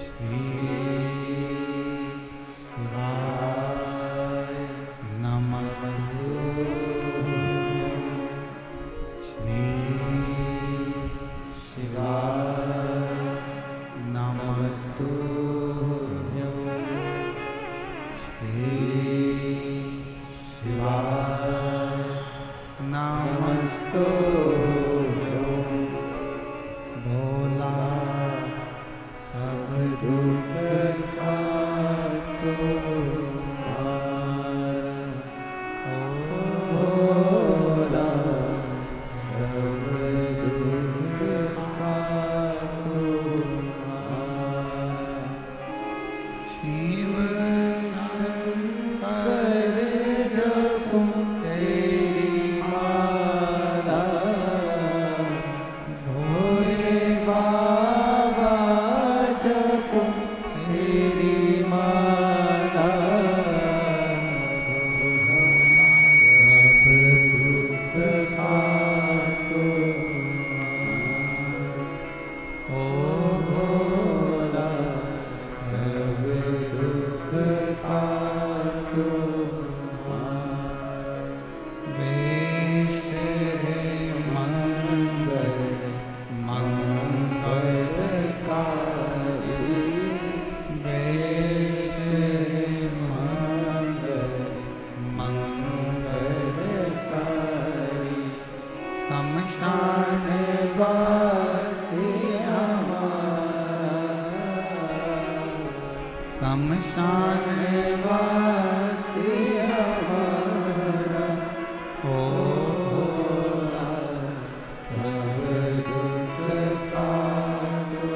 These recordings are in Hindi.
श्री शिवाय नमस्तुभ्यं। श्री शिवाय नमस्तुभ्यं। श्री शिवाय नमस्तुभ्यं। भोला सब दुख काटो ओ भोला सब दुख काटो। शिव शंकर जपो तेरी माला, भोले बाबा जपो तेरी माला। भोला सब दुख काटो ओ भोला सब दुख काटो। वेश है मंगल मंगलकारी, वेश है मंगल मंगलकारी। शमशान वासी हमारा, शमशान वासी हमारा ओ भोला सब दुख काटो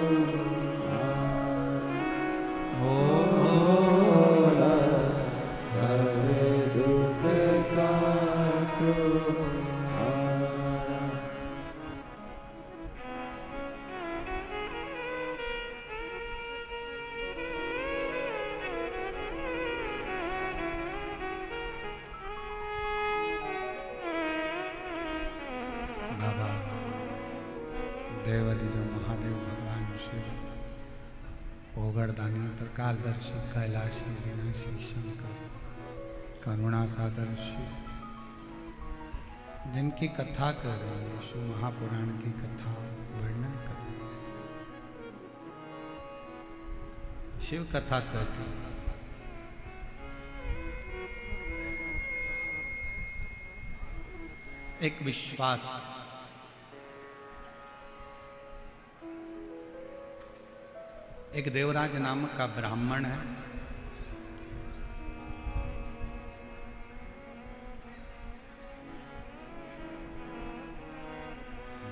ओ भोला सब दुख काटो। बाबा देवादिदेव महादेव भगवान शिव, ओगड़दानी त्रिकालदर्शी कैलाशी विनाशी शंकर, करुणा सागर शिव, जिनकी कथा कर रहे हैं, शिव महापुराण की कथा वर्णन कर रहे हैं। शिव कथा कहती है एक विश्वास, एक देवराज नामक का ब्राह्मण है।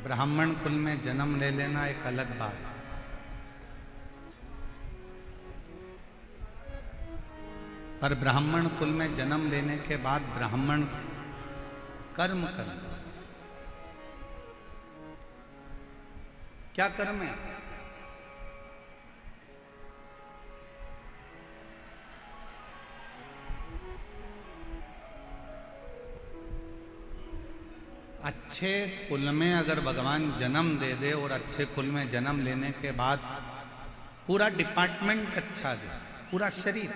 ब्राह्मण कुल में जन्म ले लेना एक अलग बात है, पर ब्राह्मण कुल में जन्म लेने के बाद ब्राह्मण कर्म करना। क्या कर्म है? अच्छे कुल में अगर भगवान जन्म दे दे और अच्छे कुल में जन्म लेने के बाद पूरा डिपार्टमेंट अच्छा दे, पूरा शरीर,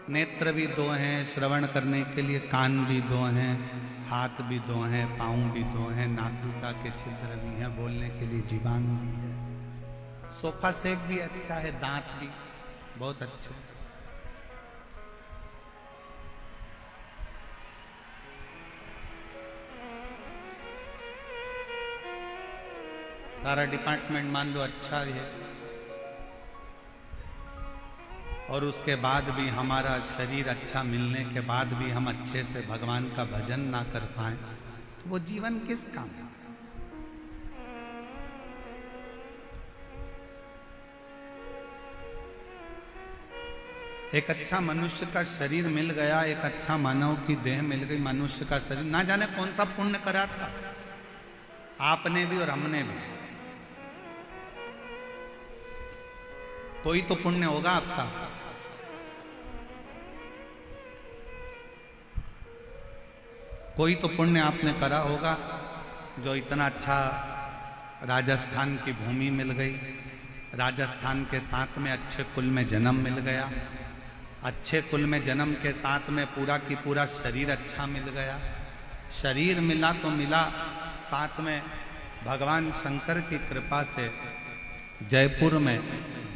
नेत्र भी दो हैं श्रवण करने के लिए, कान भी दो हैं, हाथ भी दो हैं, पाँव भी दो हैं, नासिका के छिद्र भी हैं, बोलने के लिए जीवान भी है, सोफा सेट भी अच्छा है, दांत भी बहुत अच्छे। सारा डिपार्टमेंट मान लो अच्छा है, और उसके बाद भी हमारा शरीर अच्छा मिलने के बाद भी हम अच्छे से भगवान का भजन ना कर पाए तो वो जीवन किस काम का? एक अच्छा मनुष्य का शरीर मिल गया, एक अच्छा मानव की देह मिल गई, मनुष्य का शरीर, ना जाने कौन सा पुण्य करा था आपने भी और हमने भी। कोई तो पुण्य होगा आपका, कोई तो पुण्य आपने करा होगा, जो इतना अच्छा राजस्थान की भूमि मिल गई, राजस्थान के साथ में अच्छे कुल में जन्म मिल गया, अच्छे कुल में जन्म के साथ में पूरा की पूरा शरीर अच्छा मिल गया। शरीर मिला तो मिला, साथ में भगवान शंकर की कृपा से जयपुर में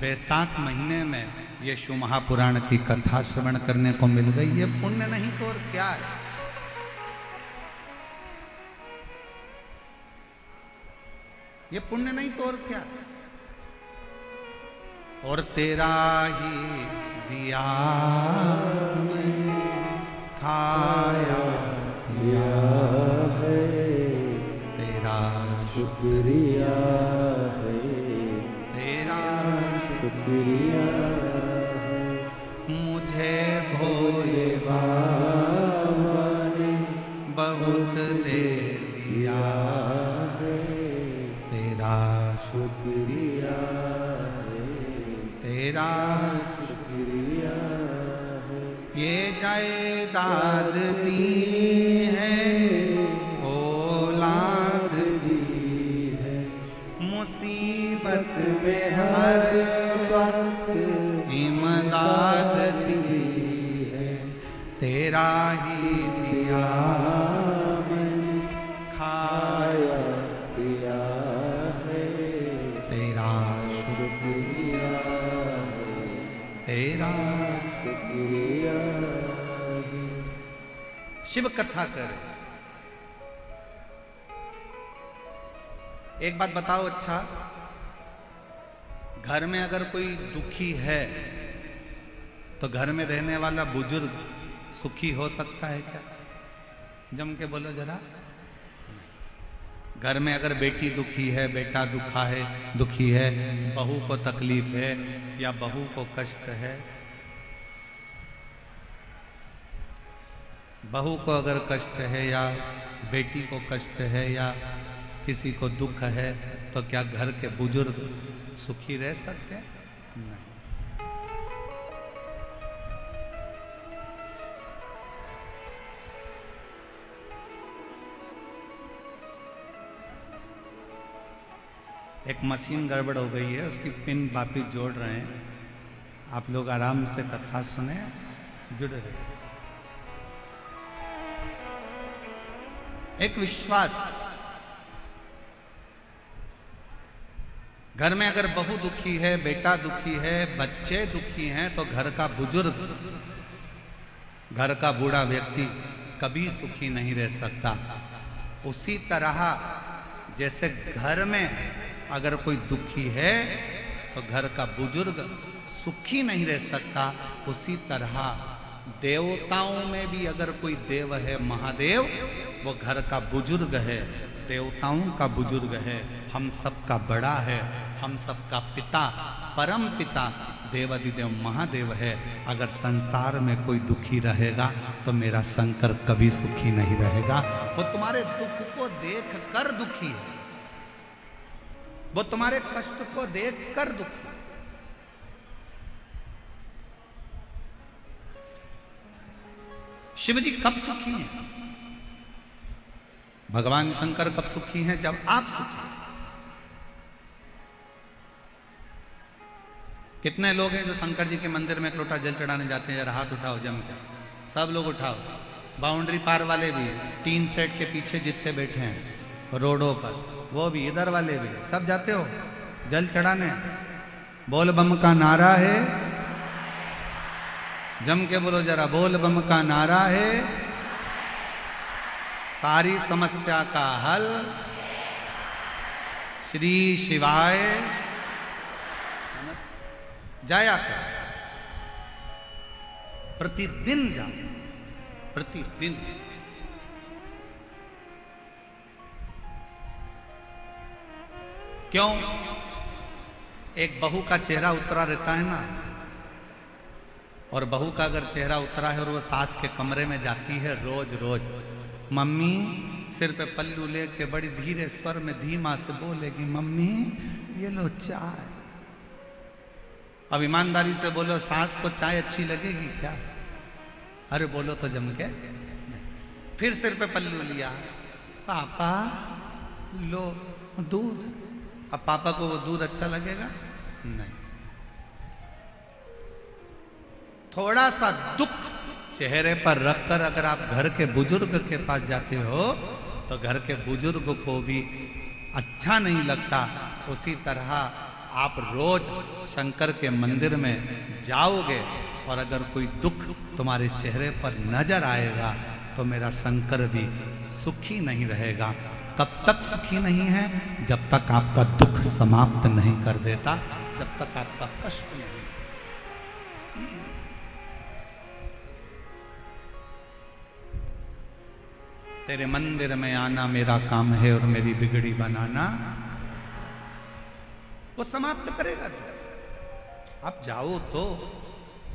बैसाख महीने में ये शिव महापुराण की कथा श्रवण करने को मिल गई। ये पुण्य नहीं तो और क्या है। ये पुण्य नहीं तो और क्या है। और तेरा ही दिया मैंने खाया पिया है, तेरा शुक्रिया है, तेरा शुक्रिया है। मुझे भोले बाबा ने बहुत दे दिया है, तेरा शुक्रिया है, तेरा शुक्रिया है। ये जायदाद दी है, औलाद दी है, मुसीबत में हर वक्त इमदाद दी है, तेरा ही दिया मैंने खाया पिया है, तेरा शुक्रिया है, तेरा। शुक्रिया है। शिव कथा करे। एक बात बताओ, अच्छा घर में अगर कोई दुखी है तो घर में रहने वाला बुजुर्ग सुखी हो सकता है क्या? जम के बोलो जरा। घर में अगर बेटी दुखी है, बेटा दुखी है, बहू को तकलीफ है या बहू को कष्ट है, बहू को अगर कष्ट है या बेटी को कष्ट है या किसी को दुख है, तो क्या घर के बुजुर्ग सुखी रह सकते हैं? नहीं। एक मशीन गड़बड़ हो गई है, उसकी पिन वापिस जोड़ रहे हैं। आप लोग आराम से कथा सुने, जुड़े रहे। एक विश्वास, घर में अगर बहू दुखी है, बेटा दुखी है, बच्चे दुखी हैं, तो घर का बुजुर्ग, घर का बूढ़ा व्यक्ति कभी सुखी नहीं रह सकता। उसी तरह जैसे घर में अगर कोई दुखी है तो घर का बुजुर्ग सुखी नहीं रह सकता, उसी तरह देवताओं में भी अगर कोई देव है, महादेव, वो घर का बुजुर्ग है, देवताओं का बुजुर्ग है, हम सबका बड़ा है, हम सबका पिता, परम पिता देवादिदेव महादेव है। अगर संसार में कोई दुखी रहेगा तो मेरा शंकर कभी सुखी नहीं रहेगा। वो तुम्हारे दुख को देख कर दुखी है, वो तुम्हारे कष्ट को देख कर दुखी है। शिव जी कब सुखी हैं? भगवान शंकर कब सुखी हैं? जब आप सुखी हैं। कितने लोग हैं जो शंकर जी के मंदिर में एक लोटा जल चढ़ाने जाते हैं? जरा हाथ उठाओ जम के, सब लोग उठाओ। बाउंड्री पार वाले भी, टीन सेट के पीछे जितने बैठे हैं रोडों पर, वो भी, इधर वाले भी, सब जाते हो जल चढ़ाने। बोल बम का नारा है, जम के बोलो जरा, बोल बम का नारा है, सारी समस्या का हल श्री शिवाय। जाया कर, प्रतिदिन जाओ, प्रतिदिन। क्यों? एक बहू का चेहरा उतरा रहता है ना, और बहू का अगर चेहरा उतरा है और वो सास के कमरे में जाती है रोज रोज, मम्मी सिर पे पल्लू लेके बड़ी धीरे स्वर में धीमा से बोलेगी, मम्मी ये लो चाय। अब ईमानदारी से बोलो, सास को चाय अच्छी लगेगी क्या? अरे बोलो तो जम के। फिर सिर पे पल्लू लिया, पापा लो दूध। अब पापा को वो दूध अच्छा लगेगा? नहीं। थोड़ा सा दुख चेहरे पर रखकर अगर आप घर के बुजुर्ग के पास जाते हो तो घर के बुजुर्ग को भी अच्छा नहीं लगता। उसी तरह आप रोज शंकर के मंदिर में जाओगे और अगर कोई दुख तुम्हारे चेहरे पर नजर आएगा तो मेरा शंकर भी सुखी नहीं रहेगा। कब तक सुखी नहीं है? जब तक आपका दुख समाप्त नहीं कर देता, जब तक आपका कष्ट नहीं। तेरे मंदिर में आना मेरा काम है और मेरी बिगड़ी बनाना वो समाप्त करेगा। तो आप जाओ तो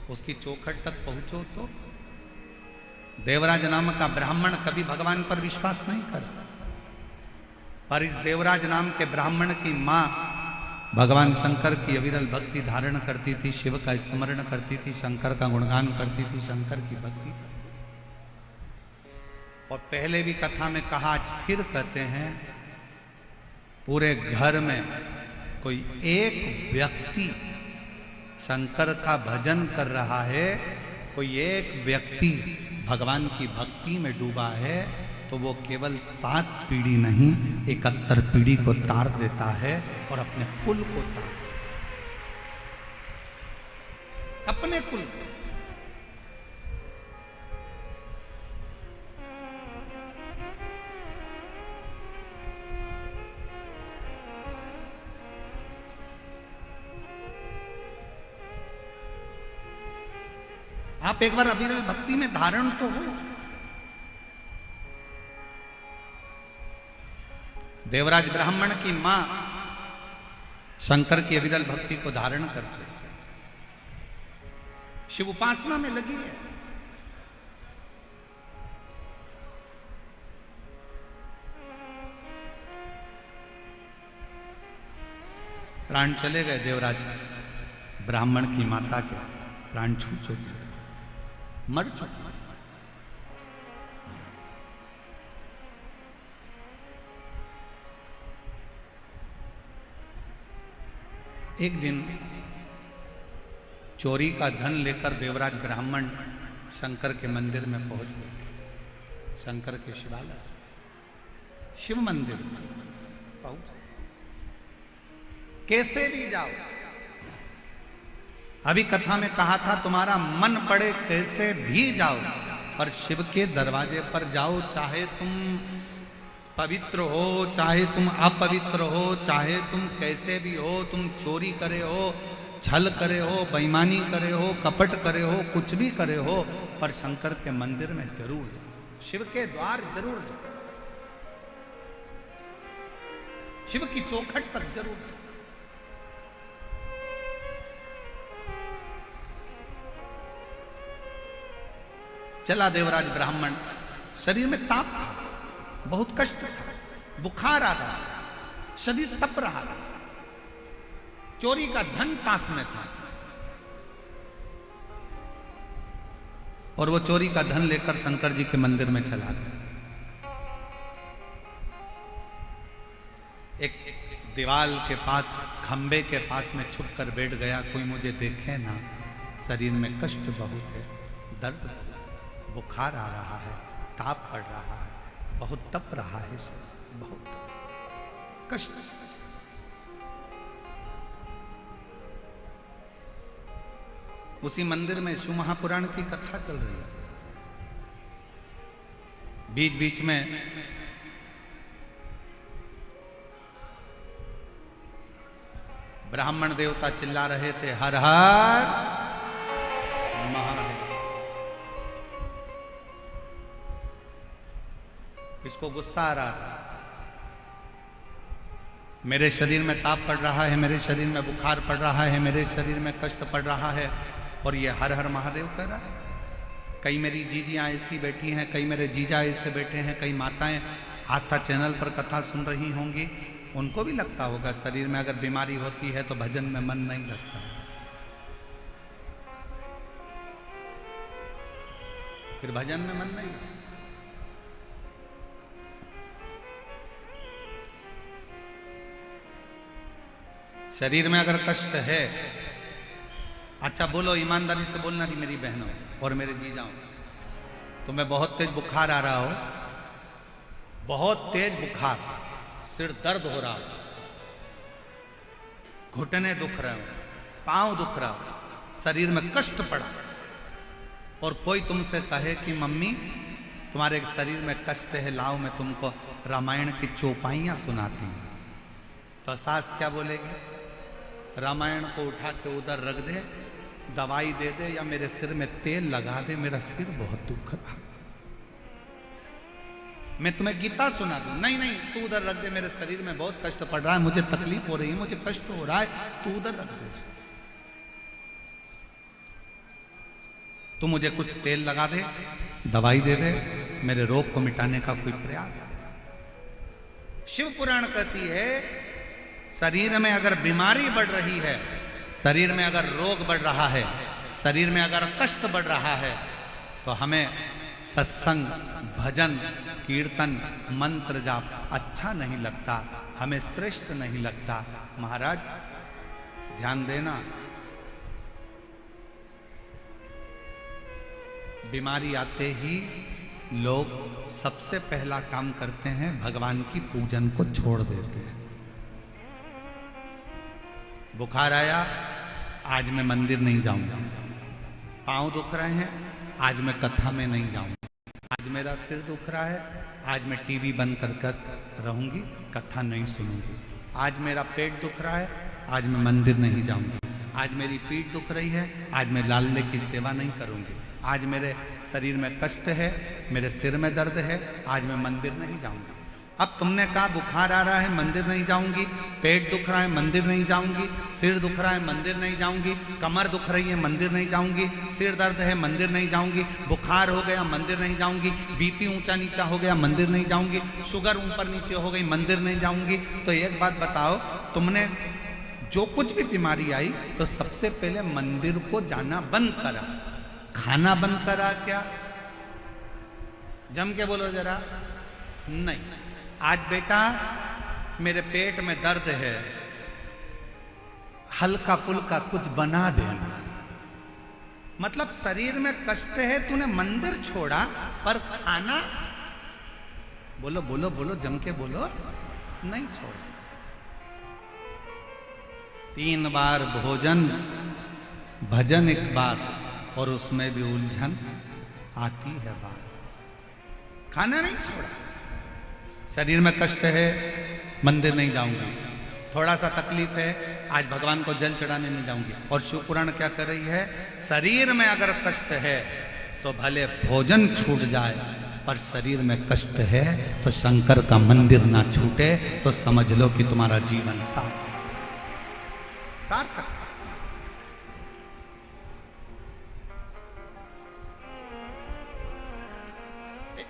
उसकी चौखट तक पहुंचो तो। देवराज नाम का ब्राह्मण कभी भगवान पर विश्वास नहीं कर, पर इस देवराज नाम के ब्राह्मण की मां भगवान शंकर की अविरल भक्ति धारण करती थी, शिव का स्मरण करती थी, शंकर का गुणगान करती थी, शंकर की भक्ति। और पहले भी कथा में कहा, आज फिर कहते हैं, पूरे घर में कोई एक व्यक्ति शंकर का भजन कर रहा है, कोई एक व्यक्ति भगवान की भक्ति में डूबा है, तो वो केवल 7 पीढ़ी नहीं 71 पीढ़ी को तार देता है और अपने कुल को तार, अपने कुल को। आप एक बार अविरल भक्ति में धारण तो हो। देवराज ब्राह्मण की मां शंकर की अविरल भक्ति को धारण करके शिव उपासना में लगी है। प्राण चले गए देवराज ब्राह्मण की माता के, प्राण छूट चुके, मर चुके। एक दिन चोरी का धन लेकर देवराज ब्राह्मण शंकर के मंदिर में पहुंच गए। शंकर के शिवालय, शिव मंदिर पहुंच, कैसे भी जाओ। अभी कथा में कहा था, तुम्हारा मन पड़े कैसे भी जाओ, पर शिव के दरवाजे पर जाओ। चाहे तुम पवित्र हो, चाहे तुम अपवित्र हो, चाहे तुम कैसे भी हो, तुम चोरी करे हो, छल करे हो, बेईमानी करे हो, कपट करे हो, कुछ भी करे हो, पर शंकर के मंदिर में जरूर जाओ, शिव के द्वार जरूर जाओ, शिव की चौखट तक जरूर जाओ। चला देवराज ब्राह्मण, शरीर में ताप था, बहुत कष्ट था, बुखार आ रहा, शरीर तप रहा था, चोरी का धन पास में था, और वो चोरी का धन लेकर शंकर जी के मंदिर में चला गया। एक दीवाल के पास, खंबे के पास में छुप कर बैठ गया, कोई मुझे देखे ना, शरीर में कष्ट बहुत है, दर्द, बुखार आ रहा है, ताप पड़ रहा है, बहुत तप रहा है, बहुत कष्ट। उसी मंदिर में शिव महापुराण की कथा चल रही है। बीच बीच में ब्राह्मण देवता चिल्ला रहे थे, हर हर महादेव। इसको गुस्सा आ रहा था, मेरे शरीर में ताप पड़ रहा है, मेरे शरीर में बुखार पड़ रहा है, मेरे शरीर में कष्ट पड़ रहा है, और ये हर हर महादेव कह रहा है। कई मेरी जीजियां ऐसी बैठी हैं, कई मेरे जीजा ऐसे बैठे हैं, कई माताएं आस्था चैनल पर कथा सुन रही होंगी, उनको भी लगता होगा शरीर में अगर बीमारी होती है तो भजन में मन नहीं लगता है, फिर भजन में मन नहीं लगता। शरीर में अगर कष्ट है, अच्छा बोलो, ईमानदारी से बोलना कि मेरी बहनों और मेरे जीजाओं, तुम्हें बहुत तेज बुखार आ रहा हो, बहुत तेज बुखार, सिर दर्द हो रहा हो, घुटने दुख रहे हो, पांव दुख रहा हो, शरीर में कष्ट पड़ा, और कोई तुमसे कहे कि मम्मी तुम्हारे शरीर में कष्ट है, लाओ मैं तुमको रामायण की चौपाइयां सुनाती हूं, तो सास क्या बोलेगी? रामायण को उठा के उधर रख दे, दवाई दे दे, या मेरे सिर में तेल लगा दे, मेरा सिर बहुत दुख रहा, मैं तुम्हें गीता सुना दूं। नहीं नहीं, तू उधर रख दे, मेरे शरीर में बहुत कष्ट पड़ रहा है, मुझे तकलीफ हो रही है, मुझे कष्ट हो रहा है, तू उधर रख दे, तू मुझे कुछ तेल लगा दे, दवाई दे दे, मेरे रोग को मिटाने का कोई प्रयास है। शिव पुराण कहती है, शरीर में अगर बीमारी बढ़ रही है, शरीर में अगर रोग बढ़ रहा है, शरीर में अगर कष्ट बढ़ रहा है, तो हमें सत्संग, भजन, कीर्तन, मंत्र जाप अच्छा नहीं लगता, हमें श्रेष्ठ नहीं लगता। महाराज ध्यान देना, बीमारी आते ही लोग सबसे पहला काम करते हैं, भगवान की पूजन को छोड़ देते हैं। बुखार आया, आज मैं मंदिर नहीं जाऊंगा, पांव दुख रहे हैं, आज मैं कथा में नहीं जाऊंगा, आज मेरा सिर दुख रहा है, आज मैं टीवी बंद कर कर रहूंगी, कथा नहीं सुनूंगी, आज मेरा पेट दुख रहा है, आज मैं मंदिर नहीं जाऊंगी, आज मेरी पीठ दुख रही है, आज मैं लाले की सेवा नहीं करूंगी, आज मेरे शरीर में कष्ट है, मेरे सिर में दर्द है, आज मैं मंदिर नहीं जाऊंगी। अब तुमने कहा बुखार आ रहा है, मंदिर नहीं जाऊंगी, पेट दुख रहा है, मंदिर नहीं जाऊंगी, सिर दुख रहा है, मंदिर नहीं जाऊंगी, कमर दुख रही है, मंदिर नहीं जाऊंगी, सिर दर्द है, मंदिर नहीं जाऊंगी, बुखार हो गया, मंदिर नहीं जाऊंगी, बीपी ऊंचा नीचा हो गया, मंदिर नहीं जाऊंगी, शुगर ऊपर नीचे हो गई, मंदिर नहीं जाऊंगी। तो एक बात बताओ, तुमने जो कुछ भी बीमारी आई तो सबसे पहले मंदिर को जाना बंद करा, खाना बंद करा क्या? जम के बोलो जरा। नहीं, आज बेटा मेरे पेट में दर्द है, हल्का फुल्का कुछ बना देना। मतलब शरीर में कष्ट है, तूने मंदिर छोड़ा, पर खाना बोलो बोलो बोलो, जम के बोलो, नहीं छोड़ा। 3 बार भोजन, भजन 1 बार, और उसमें भी उलझन आती है बात। खाना नहीं छोड़ा, शरीर में कष्ट है, मंदिर नहीं जाऊंगी, थोड़ा सा तकलीफ है, आज भगवान को जल चढ़ाने नहीं जाऊंगी। और शिव पुराण क्या कर रही है? शरीर में अगर कष्ट है तो भले भोजन छूट जाए, पर शरीर में कष्ट है तो शंकर का मंदिर ना छूटे, तो समझ लो कि तुम्हारा जीवन सार्थक।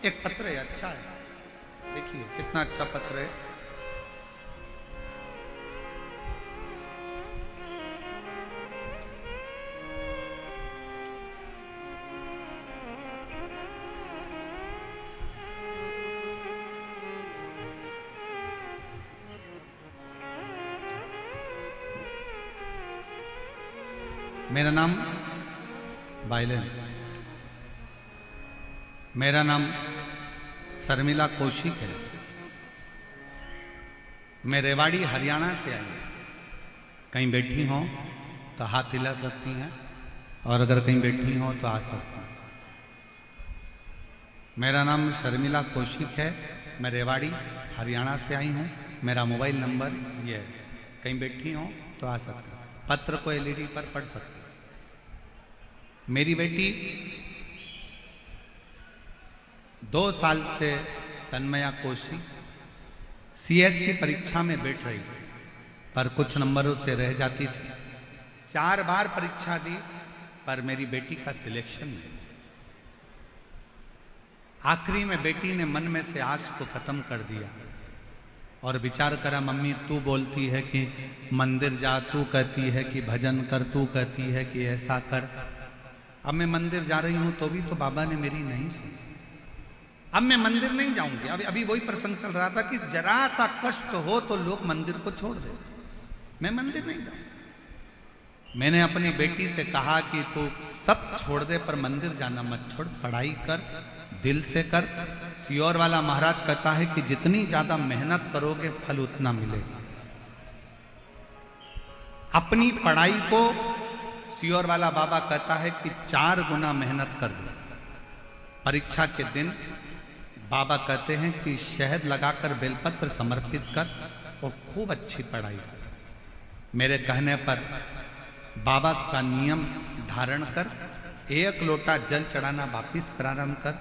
एक पत्र है, अच्छा है, देखिए कितना अच्छा पत्र है। मेरा नाम बाइलेन, मेरा नाम शर्मिला कौशिक है, मैं रेवाड़ी हरियाणा से आई। कहीं बैठी हो तो हाथ हिला सकती हैं, और अगर कहीं बैठी हो तो आ सकती हैं। मेरा नाम शर्मिला कौशिक है, मैं रेवाड़ी हरियाणा से आई हूँ। मेरा मोबाइल नंबर ये है, कहीं बैठी हो तो आ सकती हैं। पत्र को एलईडी पर पढ़ सकते हैं। मेरी बेटी 2 साल से तन्मया कौशिक सीएस की परीक्षा में बैठ रही थी, पर कुछ नंबरों से रह जाती थी। 4 बार परीक्षा दी, पर मेरी बेटी का सिलेक्शन नहीं। आखिरी में बेटी ने मन में से आस को खत्म कर दिया और विचार करा, मम्मी तू बोलती है कि मंदिर जा, तू कहती है कि भजन कर, तू कहती है कि ऐसा कर। अब मैं मंदिर जा रही हूं तो भी तो बाबा ने मेरी नहीं सुनी। अब मैं मंदिर नहीं जाऊंगी। अभी वही प्रसंग चल रहा था कि जरा सा कष्ट हो तो लोग मंदिर को छोड़ देते। मैं मंदिर नहीं जाऊं। मैंने अपनी बेटी से कहा कि तू सब छोड़ दे पर मंदिर जाना मत छोड़, पढ़ाई कर, दिल से कर। सियोर वाला महाराज कहता है कि जितनी ज्यादा मेहनत करोगे फल उतना मिलेगा। अपनी पढ़ाई को सियोर वाला बाबा कहता है कि 4 गुना मेहनत कर दो। परीक्षा के दिन बाबा कहते हैं कि शहद लगाकर बेलपत्र समर्पित कर और खूब अच्छी पढ़ाई कर। मेरे कहने पर बाबा का नियम धारण कर, 1 लोटा जल चढ़ाना वापिस प्रारंभ कर,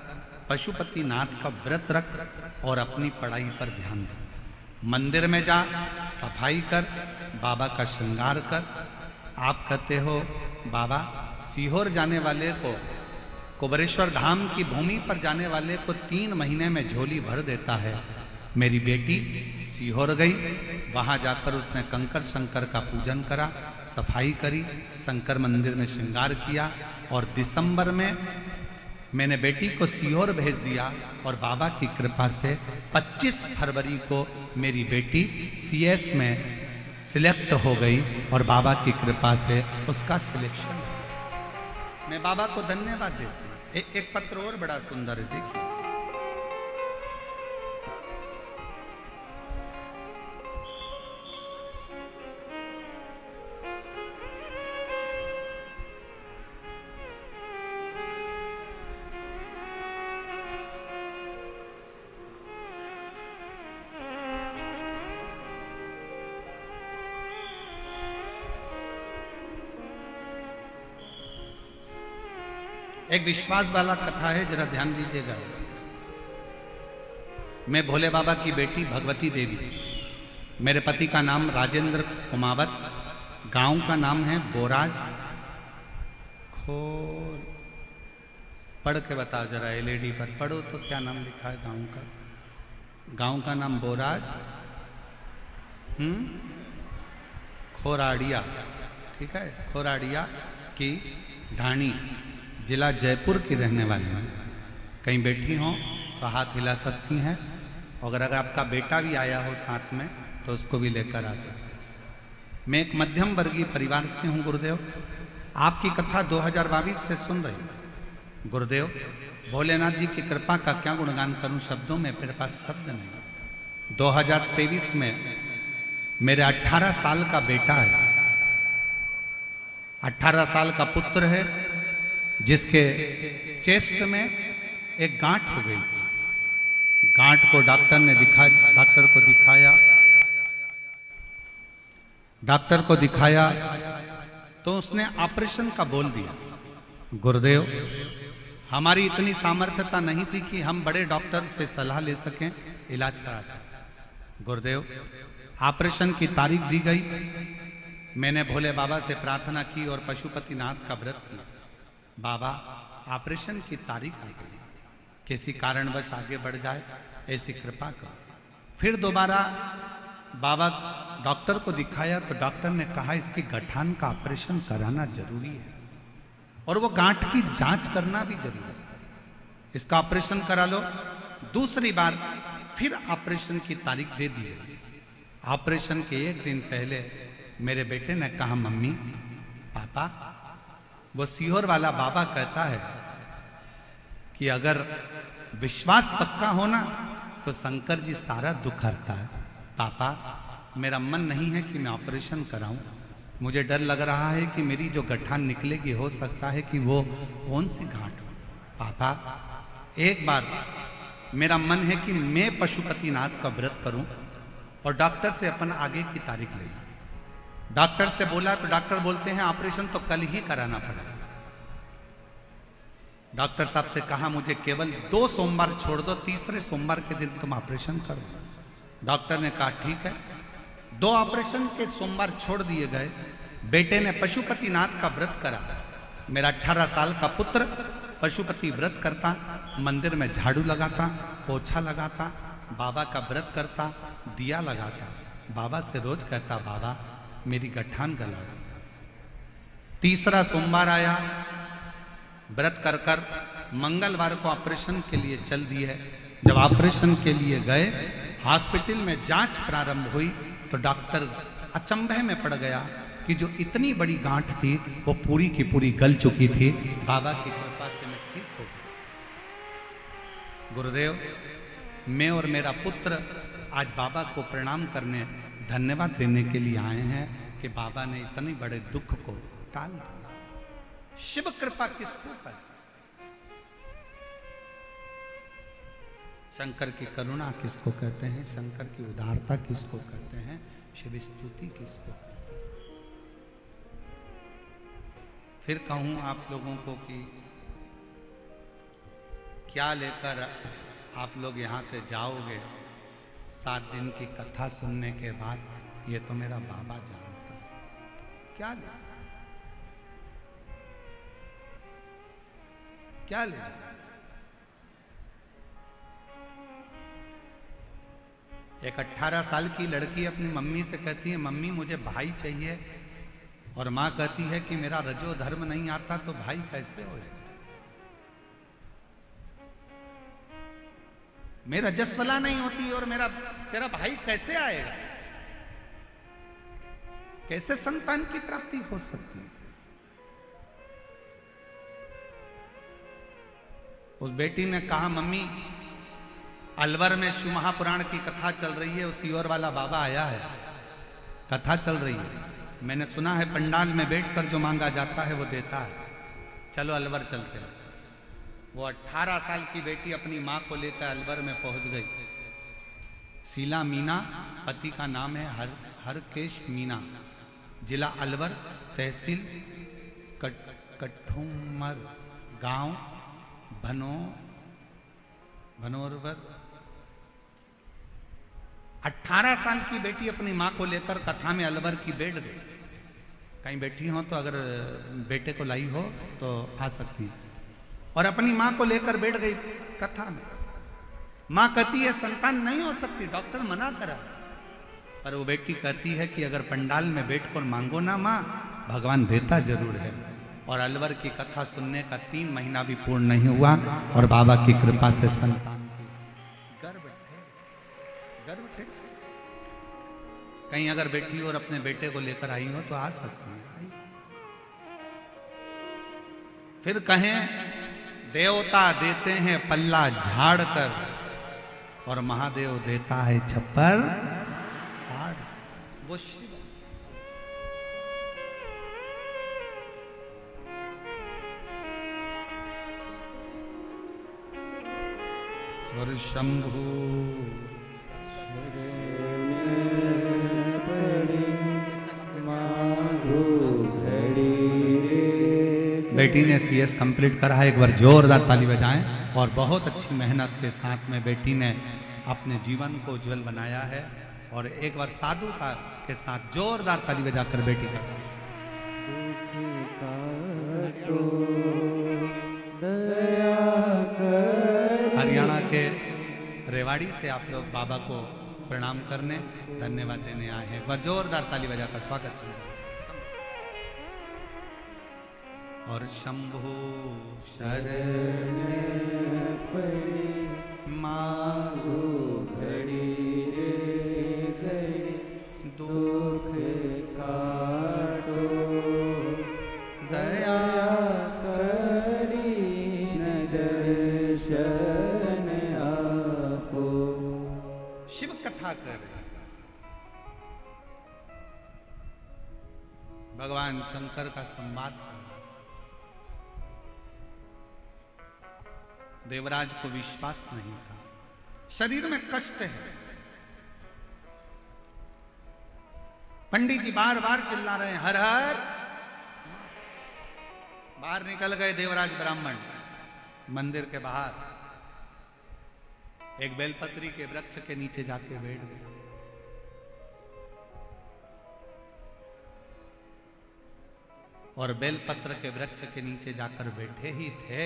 पशुपतिनाथ का व्रत रख और अपनी पढ़ाई पर ध्यान दे। मंदिर में जा, सफाई कर, बाबा का श्रृंगार कर। आप कहते हो बाबा सीहोर जाने वाले को, कुबरेश्वर धाम की भूमि पर जाने वाले को 3 महीने में झोली भर देता है। मेरी बेटी सीहोर गई, वहां जाकर उसने कंकर शंकर का पूजन करा, सफाई करी, शंकर मंदिर में श्रृंगार किया और दिसंबर में मैंने बेटी को सीहोर भेज दिया और बाबा की कृपा से 25 फरवरी को मेरी बेटी CS में सिलेक्ट हो गई और बाबा की कृपा से उसका सिलेक्शन। मैं बाबा को धन्यवाद देती हूँ। एक पत्र और बड़ा सुंदर है, देखिए। एक विश्वास वाला कथा है, जरा ध्यान दीजिएगा। मैं भोले बाबा की बेटी भगवती देवी, मेरे पति का नाम राजेंद्र कुमावत, गांव का नाम है बोराज खोर। पढ़ के बताओ जरा, LED पर पढ़ो तो क्या नाम लिखा है गांव का? गांव का नाम बोराज खोराड़िया, ठीक है, खोराड़िया की ढाणी, जिला जयपुर की रहने वाली हैं। कहीं बैठी हो तो हाथ हिला सकती हैं, और अगर आपका बेटा भी आया हो साथ में तो उसको भी लेकर आ सकते। मैं एक मध्यम वर्गीय परिवार से हूँ गुरुदेव। आपकी कथा 2022 से सुन रही हूँ गुरुदेव। भोलेनाथ जी की कृपा का क्या गुणगान करूं, शब्दों में मेरे पास शब्द नहीं। 2023 में मेरे 18 साल का बेटा है, 18 साल का पुत्र है, जिसके चेस्ट में एक गांठ हो गई थी। गांठ को डॉक्टर को दिखाया तो उसने ऑपरेशन का बोल दिया। गुरुदेव, हमारी इतनी सामर्थ्यता नहीं थी कि हम बड़े डॉक्टर से सलाह ले सकें, इलाज करा सकें। गुरुदेव, ऑपरेशन की तारीख दी गई। मैंने भोले बाबा से प्रार्थना की और पशुपतिनाथ का व्रत किया। बाबा, ऑपरेशन की तारीख आ गई, किसी कारणवश आगे बढ़ जाए ऐसी कृपा करो। फिर दोबारा बाबा डॉक्टर को दिखाया तो डॉक्टर ने कहा इसकी गठान का ऑपरेशन कराना जरूरी है और वो गांठ की जांच करना भी जरूरी है, इसका ऑपरेशन करा लो। दूसरी बार फिर ऑपरेशन की तारीख दे दी गई। ऑपरेशन के 1 दिन पहले मेरे बेटे ने कहा, मम्मी पापा, वो सीहोर वाला बाबा कहता है कि अगर विश्वास पक्का होना तो शंकर जी सारा दुख हरता है। पापा, मेरा मन नहीं है कि मैं ऑपरेशन कराऊं, मुझे डर लग रहा है कि मेरी जो गठान निकलेगी हो सकता है कि वो कौन सी गांठ हो। पापा, एक बार मेरा मन है कि मैं पशुपतिनाथ का व्रत करूं और डॉक्टर से अपन आगे की तारीख ले। डॉक्टर से बोला तो डॉक्टर बोलते हैं ऑपरेशन तो कल ही कराना पड़ेगा। डॉक्टर साहब से कहा मुझे केवल 2 सोमवार छोड़ दो, तीसरे सोमवार के दिन तुम ऑपरेशन कर दो। डॉक्टर ने कहा ठीक है। 2 ऑपरेशन के सोमवार छोड़ दिए गए। बेटे ने पशुपतिनाथ का व्रत करा। मेरा 18 साल का पुत्र पशुपति व्रत करता, मंदिर में झाड़ू लगाता, पोछा लगाता, बाबा का व्रत करता, दिया लगाता, बाबा से रोज कहता बाबा मेरी गठान गला दो। तीसरा सोमवार आया, व्रत कर कर मंगलवार को ऑपरेशन के लिए चल दिए। जब ऑपरेशन के लिए गए, हॉस्पिटल में जांच प्रारंभ हुई तो डॉक्टर अचंभे में पड़ गया कि जो इतनी बड़ी गांठ थी वो पूरी की पूरी गल चुकी थी। बाबा की कृपा से मैं ठीक हो गया। गुरुदेव, मैं और मेरा पुत्र आज बाबा को प्रणाम करने, धन्यवाद देने के लिए आए हैं कि बाबा ने इतने बड़े दुख को टाल दिया। शिव कृपा किसको पर? शंकर की करुणा किसको कहते हैं? शंकर की उदारता किसको कहते हैं? शिव स्तुति किसको कहते हैं? फिर कहूं आप लोगों को कि क्या लेकर आप लोग यहां से जाओगे 7 दिन की कथा सुनने के बाद? ये तो मेरा बाबा जानता है। क्या ले, क्या ले जाए? एक 18 साल की लड़की अपनी मम्मी से कहती है, मम्मी मुझे भाई चाहिए, और मां कहती है कि मेरा रजो धर्म नहीं आता तो भाई कैसे हो? मेरा रजस्वला नहीं होती और तेरा भाई कैसे आएगा? कैसे संतान की प्राप्ति हो सकती है? उस बेटी ने कहा, मम्मी अलवर में शिव महापुराण की कथा चल रही है, उसी और वाला बाबा आया है, कथा चल रही है, मैंने सुना है पंडाल में बैठकर जो मांगा जाता है वो देता है, चलो अलवर चलते हैं। वो 18 साल की बेटी अपनी मां को लेकर अलवर में पहुंच गई। शीला मीना पति का नाम है, हरकेश मीना, जिला अलवर, तहसील कठुमर, गांव भनोरवर। 18 साल की बेटी अपनी मां को लेकर कथा में अलवर की बैठ गई। कहीं बैठी हो तो अगर बेटे को लाई हो तो आ सकती है। और अपनी मां को लेकर बैठ गई कथा में। मां कहती है संतान नहीं हो सकती, डॉक्टर मना करा, पर वो बेटी कहती है कि अगर पंडाल में बैठकर मांगो ना मां, भगवान देता जरूर है। और अलवर की कथा सुनने का 3 महीना भी पूर्ण नहीं हुआ और बाबा की कृपा से संतान गर्भ थे। कहीं अगर बेटी और अपने बेटे को लेकर आई हो तो आ सकती है। फिर कहें देवता देते हैं पल्ला झाड़ कर और महादेव देता है छप्पर फाड़। वो शिव और शंभु बेटी ने CS कंप्लीट करा है, एक बार जोरदार ताली बजाएं। और बहुत अच्छी मेहनत के साथ में बेटी ने अपने जीवन को उज्जवल बनाया है। और एक बार साधुता के साथ जोरदार ताली बजाकर बेटी का हरियाणा के रेवाड़ी से आप लोग बाबा को प्रणाम करने, धन्यवाद देने आए हैं। एक बार जोरदार ताली बजाकर स्वागत करें। और शंभु शरण मांगो घड़ी रे घड़ी, दुख काटो दया करी न दर्शन आपो। शिव कथा कर भगवान शंकर का संवाद कर। देवराज को विश्वास नहीं था, शरीर में कष्ट है। पंडित जी बार बार चिल्ला रहे हैं हर हर। बाहर निकल गए देवराज ब्राह्मण मंदिर के बाहर, एक बेलपत्री के वृक्ष के नीचे जाके बैठ गए। और बेलपत्र के वृक्ष के नीचे जाकर बैठे ही थे,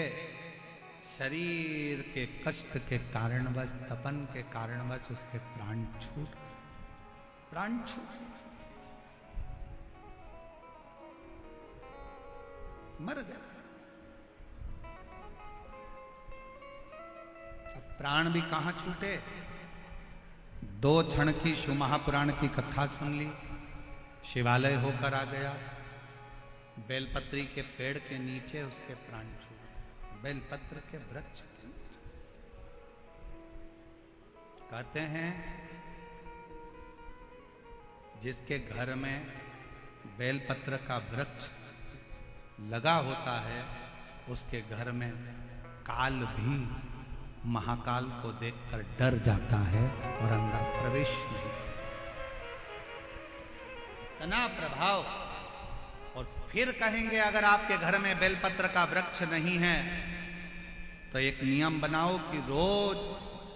शरीर के कष्ट के कारणवश, तपन के कारणवश उसके प्राण छूट मर गए। अब प्राण भी कहां छूटे? 2 क्षण की शिव महापुराण की कथा सुन ली, शिवालय होकर आ गया, बेलपत्री के पेड़ के नीचे उसके प्राण छूटे, बेलपत्र के वृक्ष के नीचे। कहते हैं जिसके घर में बेलपत्र का वृक्ष लगा होता है उसके घर में काल भी महाकाल को देखकर डर जाता है और अंदर प्रवेश नहीं। इतना प्रभाव। और फिर कहेंगे अगर आपके घर में बेलपत्र का वृक्ष नहीं है तो एक नियम बनाओ कि रोज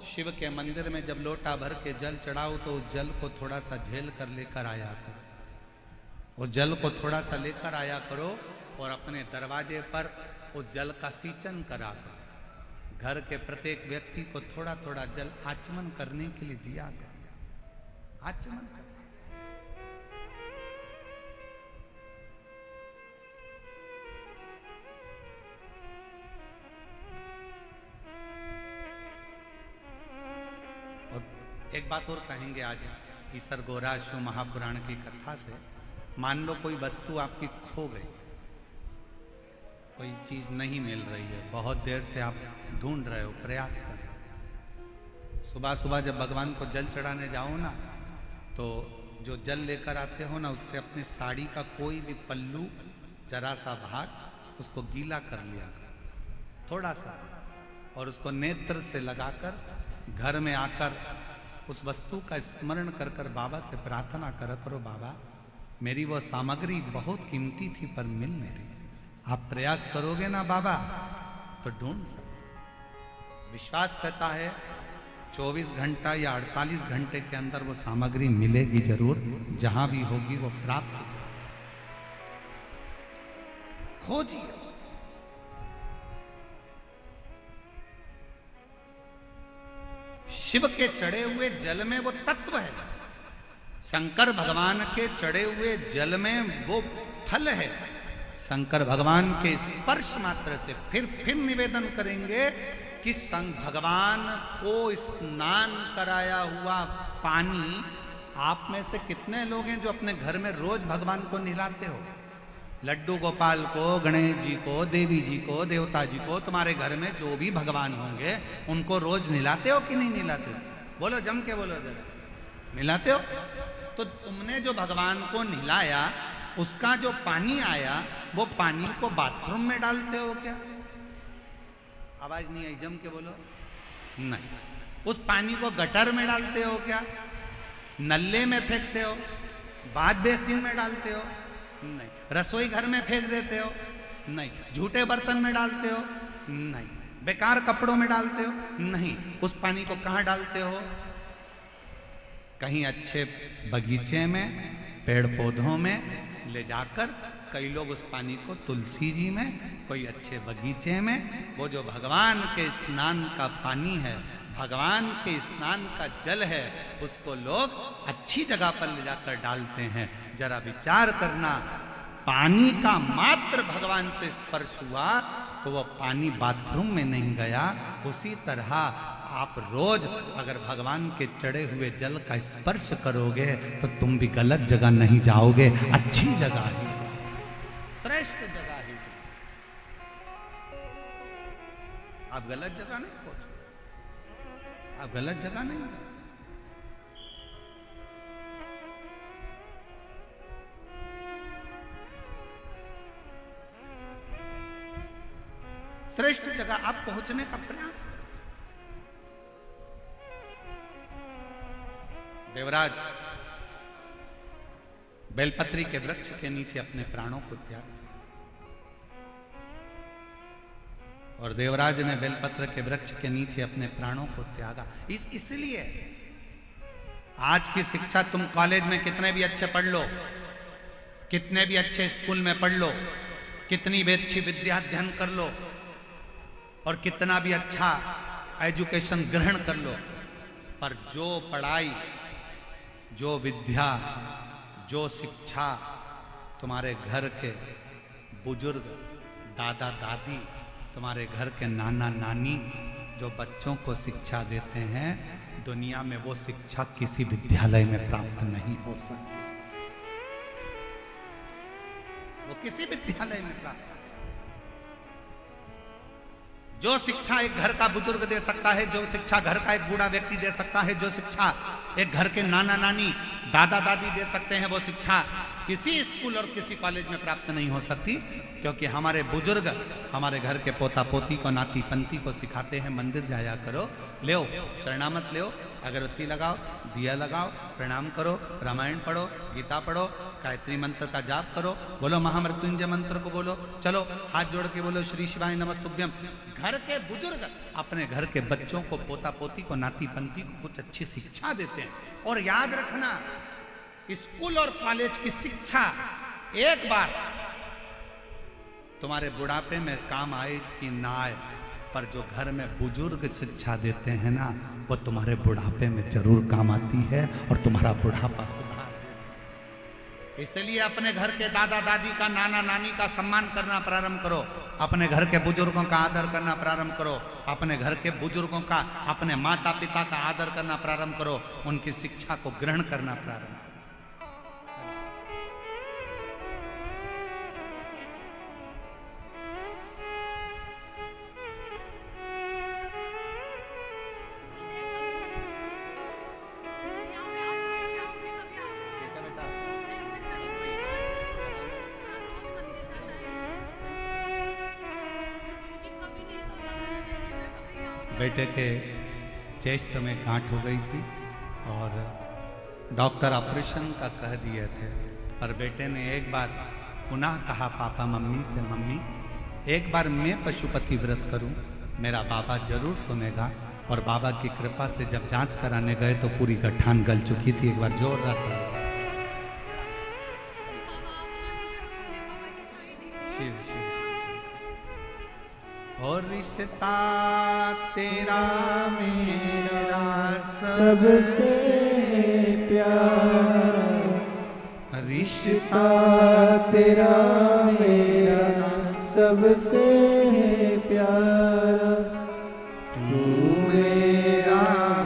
शिव के मंदिर में जब लोटा भर के जल चढ़ाओ तो उस जल को थोड़ा सा झेल कर लेकर आया करो। उस जल को थोड़ा सा लेकर आया करो और अपने दरवाजे पर उस जल का सींचन करा करो। घर के प्रत्येक व्यक्ति को थोड़ा थोड़ा जल आचमन करने के लिए दिया करो। आचमन करो। एक बात और कहेंगे आज ईसर गोरा शिव महापुराण की कथा से। मान लो कोई वस्तु आपकी खो गई, कोई चीज नहीं मिल रही है, बहुत देर से आप ढूंढ रहे हो, प्रयास कर रहे हो। सुबह सुबह जब भगवान को जल चढ़ाने जाओ ना तो जो जल लेकर आते हो ना उससे अपनी साड़ी का कोई भी पल्लू जरा सा भाग उसको गीला कर लिया कर, थोड़ा सा, और उसको नेत्र से लगाकर घर में आकर उस वस्तु का स्मरण कर कर बाबा से प्रार्थना कर करो, बाबा मेरी वो सामग्री बहुत कीमती थी पर मिल नहीं रही। आप प्रयास करोगे ना बाबा तो ढूंढ सकते। विश्वास करता है 24 घंटा या 48 घंटे के अंदर वो सामग्री मिलेगी जरूर, जहां भी होगी वो प्राप्त हो जाएगी। खोजिए। शिव के चढ़े हुए जल में वो तत्व है, शंकर भगवान के चढ़े हुए जल में वो फल है। शंकर भगवान के स्पर्श मात्र से फिर निवेदन करेंगे कि भगवान को स्नान कराया हुआ पानी, आप में से कितने लोग हैं जो अपने घर में रोज भगवान को नहलाते हो? लड्डू गोपाल को, गणेश जी को, देवी जी को, देवता जी को, तुम्हारे घर में जो भी भगवान होंगे उनको रोज नहलाते हो कि नहीं नहलाते हो? बोलो, जम के बोलो जरा, नहलाते हो? तो तुमने जो भगवान को नहलाया उसका जो पानी आया वो पानी को बाथरूम में डालते हो क्या? आवाज नहीं आई, जम के बोलो। नहीं। उस पानी को गटर में डालते हो क्या? नल्ले में फेंकते हो? बाथ बेसिन में डालते हो? नहीं। रसोई घर में फेंक देते हो? नहीं। झूठे बर्तन में डालते हो? नहीं। बेकार कपड़ों में डालते हो? नहीं। उस पानी को कहां डालते हो? कहीं अच्छे बगीचे में, पेड़ पौधों में ले जाकर, कई लोग उस पानी को तुलसी जी में, कोई अच्छे बगीचे में, वो जो भगवान के स्नान का पानी है, भगवान के स्नान का जल है, उसको लोग अच्छी जगह पर ले जाकर डालते हैं। जरा विचार करना, पानी का मात्र भगवान से स्पर्श हुआ तो वह पानी बाथरूम में नहीं गया। उसी तरह आप रोज अगर भगवान के चढ़े हुए जल का स्पर्श करोगे तो तुम भी गलत जगह नहीं जाओगे, अच्छी जगह ही जाओगे, श्रेष्ठ जगह ही जाओगे। आप गलत जगह नहीं पहुंचो, आप गलत जगह नहीं जाओ। श्रेष्ठ जगह आप पहुंचने का प्रयास करो। देवराज बेलपत्री के वृक्ष के नीचे अपने प्राणों को त्याग दिया और देवराज ने बेलपत्र के वृक्ष के नीचे अपने प्राणों को त्यागा। इसलिए आज की शिक्षा, तुम कॉलेज में कितने भी अच्छे पढ़ लो, कितने भी अच्छे स्कूल में पढ़ लो, कितनी भी अच्छी विद्या अध्ययन कर लो और कितना भी अच्छा एजुकेशन ग्रहण कर लो, पर जो पढ़ाई, जो विद्या, जो शिक्षा तुम्हारे घर के बुजुर्ग, दादा दादी, तुम्हारे घर के नाना नानी जो बच्चों को शिक्षा देते हैं, दुनिया में वो शिक्षा किसी विद्यालय में प्राप्त नहीं हो सकती। किसी विद्यालय में प्राप्त। जो शिक्षा एक घर का बुजुर्ग दे सकता है, जो शिक्षा घर का एक बूढ़ा व्यक्ति दे सकता है, जो शिक्षा एक घर के नाना नानी दादा दादी दे सकते हैं, वो शिक्षा किसी स्कूल और किसी कॉलेज में प्राप्त नहीं हो सकती। क्योंकि हमारे बुजुर्ग हमारे घर के पोता पोती को, नाती पंती को सिखाते हैं, मंदिर जाया करो, ले चरणामत ले, अगरबत्ती लगाओ, दिया लगाओ, प्रणाम करो, रामायण पढ़ो, गीता पढ़ो, गायत्री मंत्र का जाप करो, बोलो महामृत्युंजय मंत्र को बोलो, चलो हाथ जोड़ के बोलो श्री शिवाय नमस्तुभ्यम। घर के बुजुर्ग अपने घर के बच्चों को, पोता पोती को, नाती पंती को कुछ अच्छी शिक्षा देते हैं। और याद रखना, स्कूल और कॉलेज की शिक्षा एक बार तुम्हारे बुढ़ापे में काम आए कि ना आए, पर जो घर में बुजुर्ग शिक्षा देते हैं ना, वो तुम्हारे बुढ़ापे में जरूर काम आती है और तुम्हारा बुढ़ापा सुधार। इसलिए अपने घर के दादा दादी का, नाना नानी का सम्मान करना प्रारंभ करो, अपने घर के बुजुर्गों का आदर करना प्रारंभ करो, अपने घर के बुजुर्गों का, अपने माता पिता का आदर करना प्रारंभ करो, उनकी शिक्षा को ग्रहण करना प्रारंभ करो। बेटे के चेस्ट में गांठ हो गई थी और डॉक्टर ऑपरेशन का कह दिए थे, पर बेटे ने एक बार पुनः कहा पापा मम्मी से, मम्मी एक बार मैं पशुपति व्रत करूं, मेरा बाबा जरूर सुनेगा। और बाबा की कृपा से जब जांच कराने गए तो पूरी गठान गल चुकी थी। एक बार जोरदार शिव शिव। और रिश्ता तेरा मेरा सबसे प्यारा, रिश्ता तेरा मेरा सबसे प्यारा, तू मेरा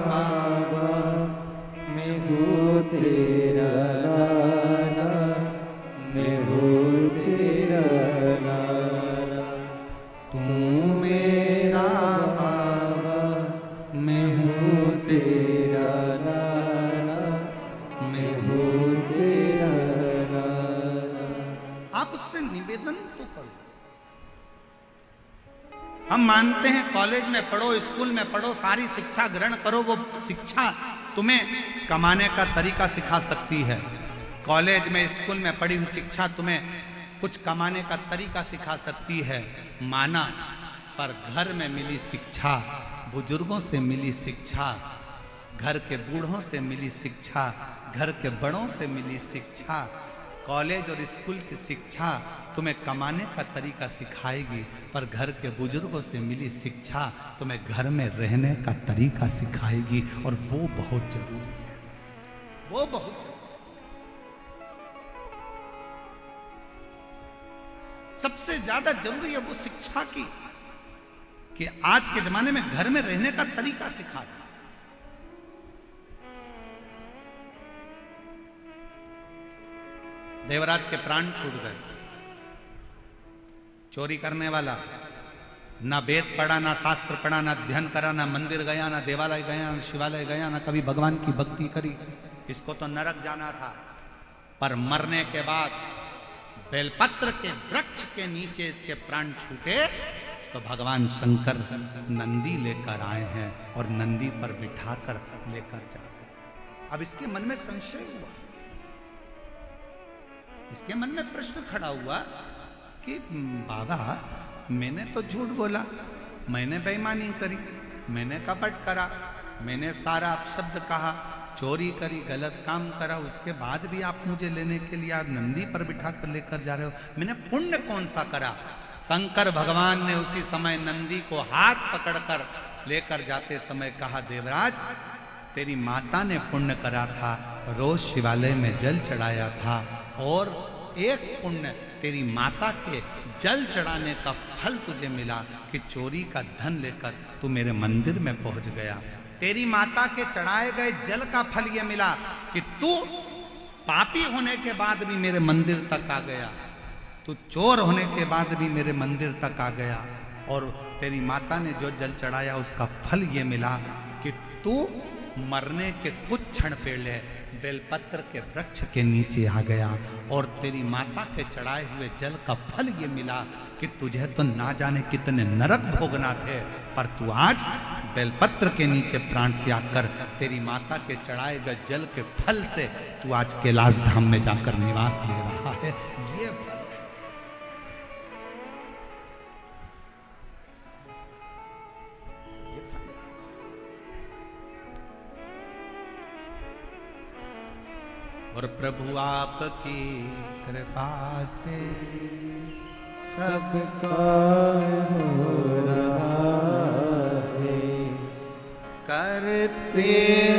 बाबा, मैं हूँ तेरा नाना, मैं हूँ तेरा नाना, तू मेरा बाबा, मैं हूँ तेरा नाना, मैं हूँ तेरा नाना। आप उससे निवेदन तो करो। हम मानते हैं कॉलेज में पढ़ो, स्कूल में पढ़ो, सारी शिक्षा ग्रहण करो, वो शिक्षा तुम्हें कमाने का तरीका सिखा सकती है। कॉलेज में, स्कूल में पढ़ी हुई शिक्षा तुम्हें कुछ कमाने का तरीका सिखा सकती है, माना। पर घर में मिली शिक्षा, बुजुर्गों से मिली शिक्षा, घर के बूढ़ों से मिली शिक्षा, घर के बड़ों से मिली शिक्षा, कॉलेज और स्कूल की शिक्षा तुम्हें कमाने का तरीका सिखाएगी, पर घर के बुजुर्गों से मिली शिक्षा तुम्हें घर में रहने का तरीका सिखाएगी। और वो बहुत जरूरी है, वो बहुत जरूरी। सबसे ज्यादा जरूरी है वो शिक्षा की, कि आज के जमाने में घर में रहने का तरीका सिखा। देवराज के प्राण छूट गए। चोरी करने वाला ना वेद पढ़ा, ना शास्त्र पढ़ा, ना अध्ययन करा, ना मंदिर गया, ना देवालय गया, ना शिवालय गया, ना कभी भगवान की भक्ति करी। इसको तो नरक जाना था। पर मरने के बाद बेलपत्र के वृक्ष के नीचे इसके प्राण छूटे तो भगवान शंकर नंदी लेकर आए हैं और नंदी पर बिठाकर लेकर जा रहे। अब इसके मन में संशय हुआ, इसके मन में प्रश्न खड़ा हुआ कि बाबा मैंने तो झूठ बोला, मैंने बेईमानी करी, मैंने कपट करा, मैंने सारा अपशब्द कहा, चोरी करी, गलत काम करा, उसके बाद भी आप मुझे लेने के लिए आप नंदी पर बिठा कर लेकर जा रहे हो, मैंने पुण्य कौन सा करा। शंकर भगवान ने उसी समय नंदी को हाथ पकड़कर लेकर जाते समय कहा, देवराज तेरी माता ने पुण्य करा था, रोज शिवालय में जल चढ़ाया था, और एक पुण्य तेरी माता के जल चढ़ाने का फल तुझे मिला कि चोरी का धन लेकर तू मेरे मंदिर में पहुंच गया। तेरी माता के चढ़ाए गए जल का फल यह मिला कि तू पापी होने के बाद भी मेरे मंदिर तक आ गया। तू चोर होने के बाद भी मेरे मंदिर तक आ गया और तेरी माता ने जो जल चढ़ाया उसका फल ये मिला कि तू मरने के कुछ क्षण पहले बेलपत्र के वृक्ष के नीचे आ गया और तेरी माता के चढ़ाए हुए जल का फल ये मिला कि तुझे तो ना जाने कितने नरक भोगना थे, पर तू आज बेलपत्र के नीचे प्राण त्याग कर तेरी माता के चढ़ाए गए जल के फल से तू आज कैलाश धाम में जाकर निवास ले रहा है। ये और प्रभु आपकी कृपा से सबका हो रहा है। करते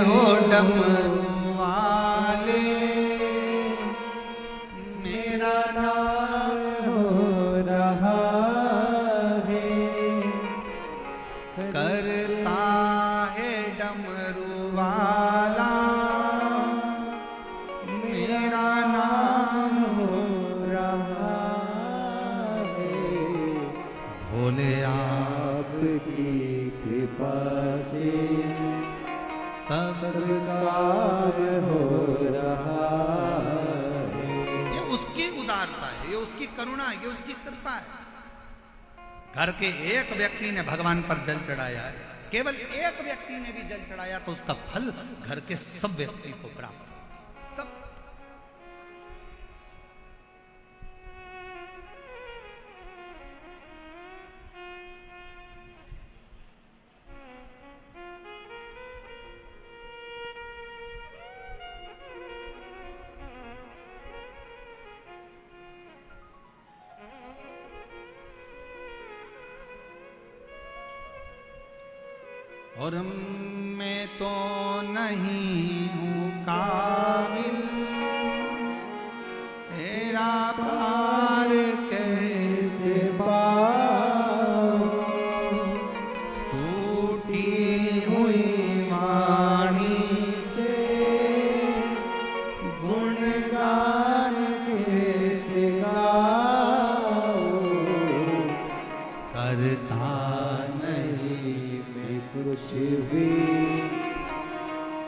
हो डमरू वाले मेरा नाम हो रहा है। करता है डमरू वाला मेरा नाम हो रहा है। भोले आपकी कृपा से सब काम हो रहा है। ये उसकी उदारता है, ये उसकी करुणा है, ये उसकी कृपा है। घर के एक व्यक्ति ने भगवान पर जल चढ़ाया है, केवल एक व्यक्ति ने भी जल चढ़ाया तो उसका फल घर के सब व्यक्ति को प्राप्त हो। सब और मैं तो नहीं हूँ काबिल तेरा पार कैसे पाऊं, टूटी हुई वाणी से गुणगान कैसे गाऊं। करता नहीं मैं कुछ भी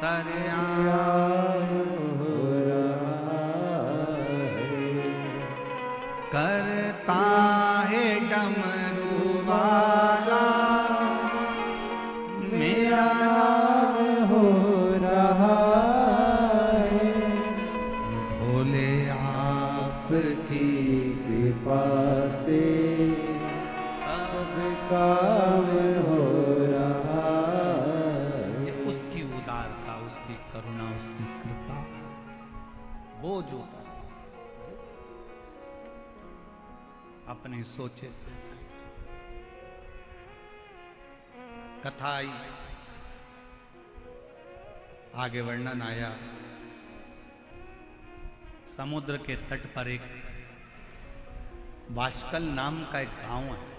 सरयाम हो रहा है। करता है डमरू वाला मेरा नाम हो रहा है। भोले आपकी कृपा से सब काम हो रहा है। ये उसकी उदारता, उसकी करुणा, उसकी कृपा, वो जो अपने सोचे से कथा आई, आगे वर्णन आया। समुद्र के तट पर एक वाशकल नाम का एक गांव है।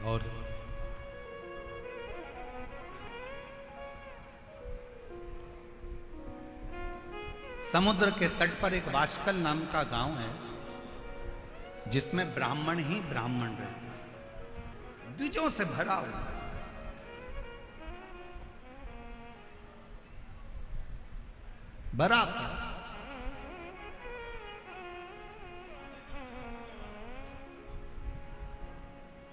और समुद्र के तट पर एक वाशकल नाम का गांव है जिसमें ब्राह्मण ही ब्राह्मण रहते हैं, द्विजों से भरा हुआ। बराबर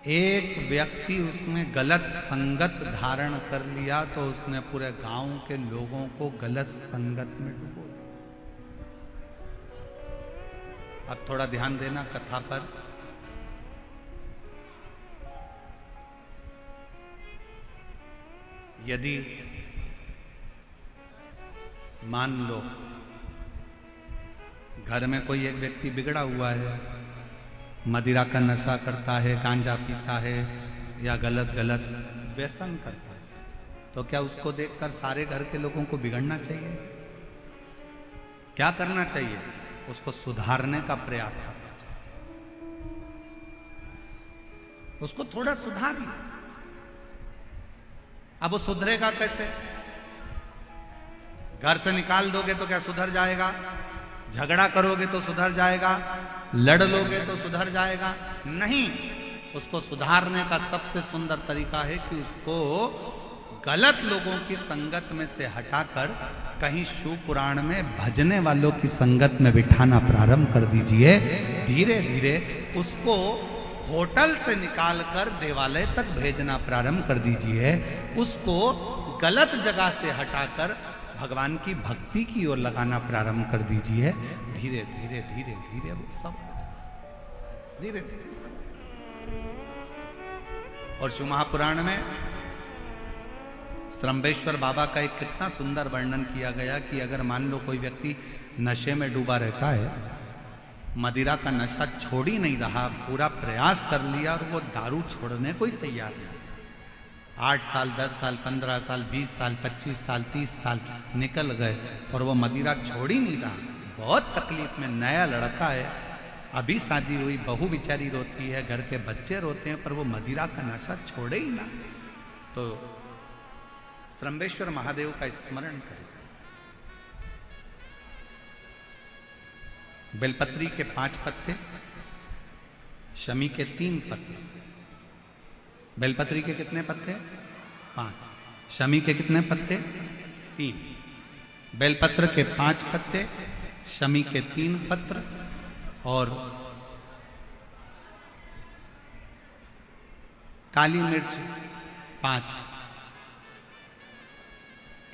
एक व्यक्ति उसमें गलत संगत धारण कर लिया तो उसने पूरे गांव के लोगों को गलत संगत में डुबो दिया। अब थोड़ा ध्यान देना कथा पर। यदि मान लो घर में कोई एक व्यक्ति बिगड़ा हुआ है, मदिरा का नशा करता है, गांजा पीता है या गलत गलत व्यसन करता है, तो क्या उसको देखकर सारे घर के लोगों को बिगड़ना चाहिए? क्या करना चाहिए? उसको सुधारने का प्रयास करना चाहिए। उसको थोड़ा सुधारिए। अब वो सुधरेगा कैसे? घर से निकाल दोगे तो क्या सुधर जाएगा? झगड़ा करोगे तो सुधर जाएगा? लड़ लोगे तो सुधर जाएगा? नहीं। उसको सुधारने का सबसे सुंदर तरीका है कि उसको गलत लोगों की संगत में से हटाकर कहीं शिव पुराण में भजने वालों की संगत में बिठाना प्रारंभ कर दीजिए। धीरे धीरे उसको होटल से निकालकर देवालय तक भेजना प्रारंभ कर दीजिए। उसको गलत जगह से हटाकर भगवान की भक्ति की ओर लगाना प्रारंभ कर दीजिए। धीरे धीरे धीरे धीरे वो सब धीरे धीरे सब। और शिव महापुराण में श्रम्भेश्वर बाबा का एक कितना सुंदर वर्णन किया गया कि अगर मान लो कोई व्यक्ति नशे में डूबा रहता है, मदिरा का नशा छोड़ ही नहीं रहा, पूरा प्रयास कर लिया और वो दारू छोड़ने को ही तैयार नहीं, 8 साल 10 साल 15 साल 20 साल 25 साल 30 साल निकल गए और वो मदिरा छोड़ ही नहीं रहा, बहुत तकलीफ में, नया लड़का है, अभी शादी हुई, बहू बेचारी रोती है, घर के बच्चे रोते हैं, पर वो मदिरा का नशा छोड़े ही ना। तो श्रम्भेश्वर महादेव का स्मरण करें। बेलपत्री के 5 पत्ते, शमी के 3 पत्ते। बेलपत्री के कितने पत्ते? 5। शमी के कितने पत्ते? 3। बेलपत्र के 5 पत्ते, शमी के 3 पत्र और काली मिर्च 5।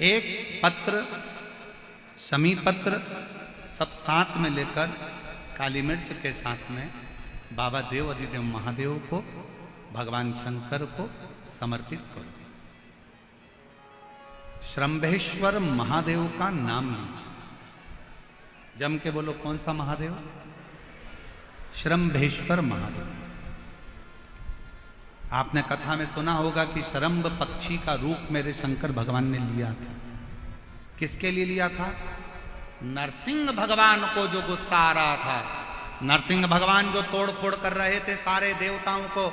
एक पत्र, शमी पत्र सब साथ में लेकर काली मिर्च के साथ में बाबा देव अधिदेव महादेव को, भगवान शंकर को समर्पित करो। श्रम्भेश्वर महादेव का नाम लीजिए। जम के बोलो, कौन सा महादेव? श्रम्भेश्वर महादेव। आपने कथा में सुना होगा कि शरम्भ पक्षी का रूप मेरे शंकर भगवान ने लिया था। किसके लिए लिया था? नरसिंह भगवान को जो गुस्सा आ रहा था, नरसिंह भगवान जो तोड़ फोड़ कर रहे थे, सारे देवताओं को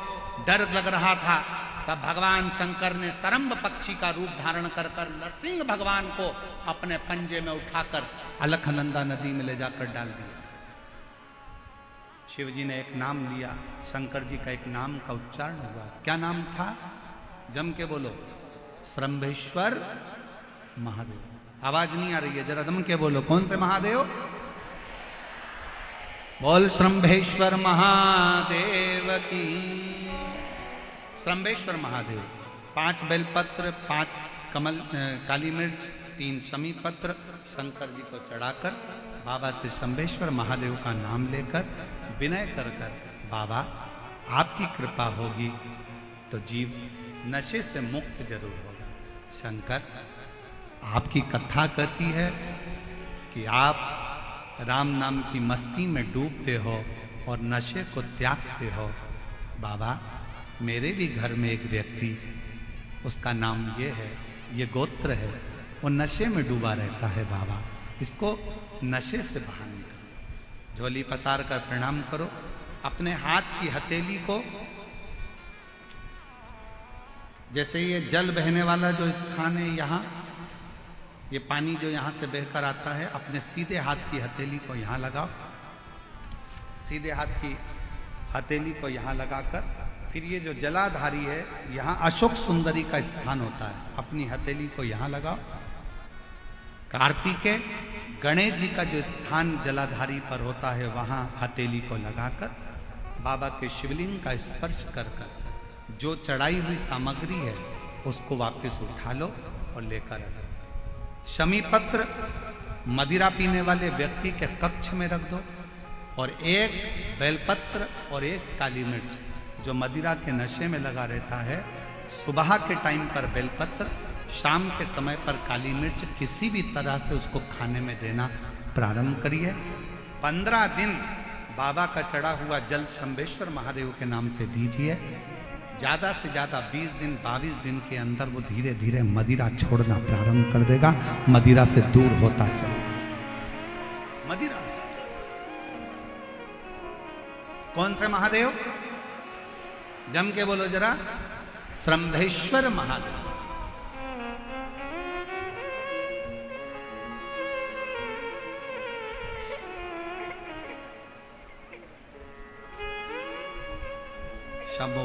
डर लग रहा था, तब भगवान शंकर ने शरम्भ पक्षी का रूप धारण कर नरसिंह भगवान को अपने पंजे में उठाकर अलखनंदा नदी में ले जाकर डाल दिया। शिव जी ने एक नाम लिया, शंकर जी का एक नाम का उच्चारण हुआ। क्या नाम था? जम के बोलो, श्रम्भेश्वर महादेव। आवाज नहीं आ रही है, जरा दम के बोलो, कौन से महादेव? बोल श्रम्भेश्वर महादेव की। श्रम्भेश्वर महादेव। 5 बेलपत्र, 5 कमल काली मिर्च, 3 शमी पत्र शंकर जी को चढ़ाकर बाबा से श्रम्भेश्वर महादेव का नाम लेकर विनय कर बाबा आपकी कृपा होगी तो जीव नशे से मुक्त जरूर होगा। शंकर, आपकी कथा कहती है कि आप राम नाम की मस्ती में डूबते हो और नशे को त्यागते हो। बाबा, मेरे भी घर में एक व्यक्ति, उसका नाम ये है, ये गोत्र है, वो नशे में डूबा रहता है। बाबा, इसको नशे से बाहर निकालो। झोली पसार कर प्रणाम करो। अपने हाथ की हथेली को, जैसे ये जल बहने वाला जो स्थान है, यहाँ ये पानी जो यहाँ से बहकर आता है, अपने सीधे हाथ की हथेली को यहाँ लगाओ। सीधे हाथ की हथेली को यहाँ लगाकर फिर ये जो जलाधारी है, यहाँ अशोक सुंदरी का स्थान होता है, अपनी हथेली को यहाँ लगाओ। कार्तिकेय गणेश जी का जो स्थान जलाधारी पर होता है, वहाँ हथेली को लगाकर बाबा के शिवलिंग का स्पर्श कर कर जो चढ़ाई हुई सामग्री है उसको वापस उठा लो और लेकर आ जाओ। शमी पत्र मदिरा पीने वाले व्यक्ति के कक्ष में रख दो और एक बेलपत्र और एक काली मिर्च, जो मदिरा के नशे में लगा रहता है, सुबह के टाइम पर बेलपत्र, शाम के समय पर काली मिर्च, किसी भी तरह से उसको खाने में देना प्रारंभ करिए। 15 दिन बाबा का चढ़ा हुआ जल शंभेश्वर महादेव के नाम से दीजिए। ज़्यादा से ज़्यादा 20 दिन 22 दिन के अंदर वो धीरे धीरे मदिरा छोड़ना प्रारंभ कर देगा, मदिरा से दूर होता चले। मदिरा से कौन से महादेव? जम के बोलो जरा, श्रम्भेश्वर महादेव। शंभू।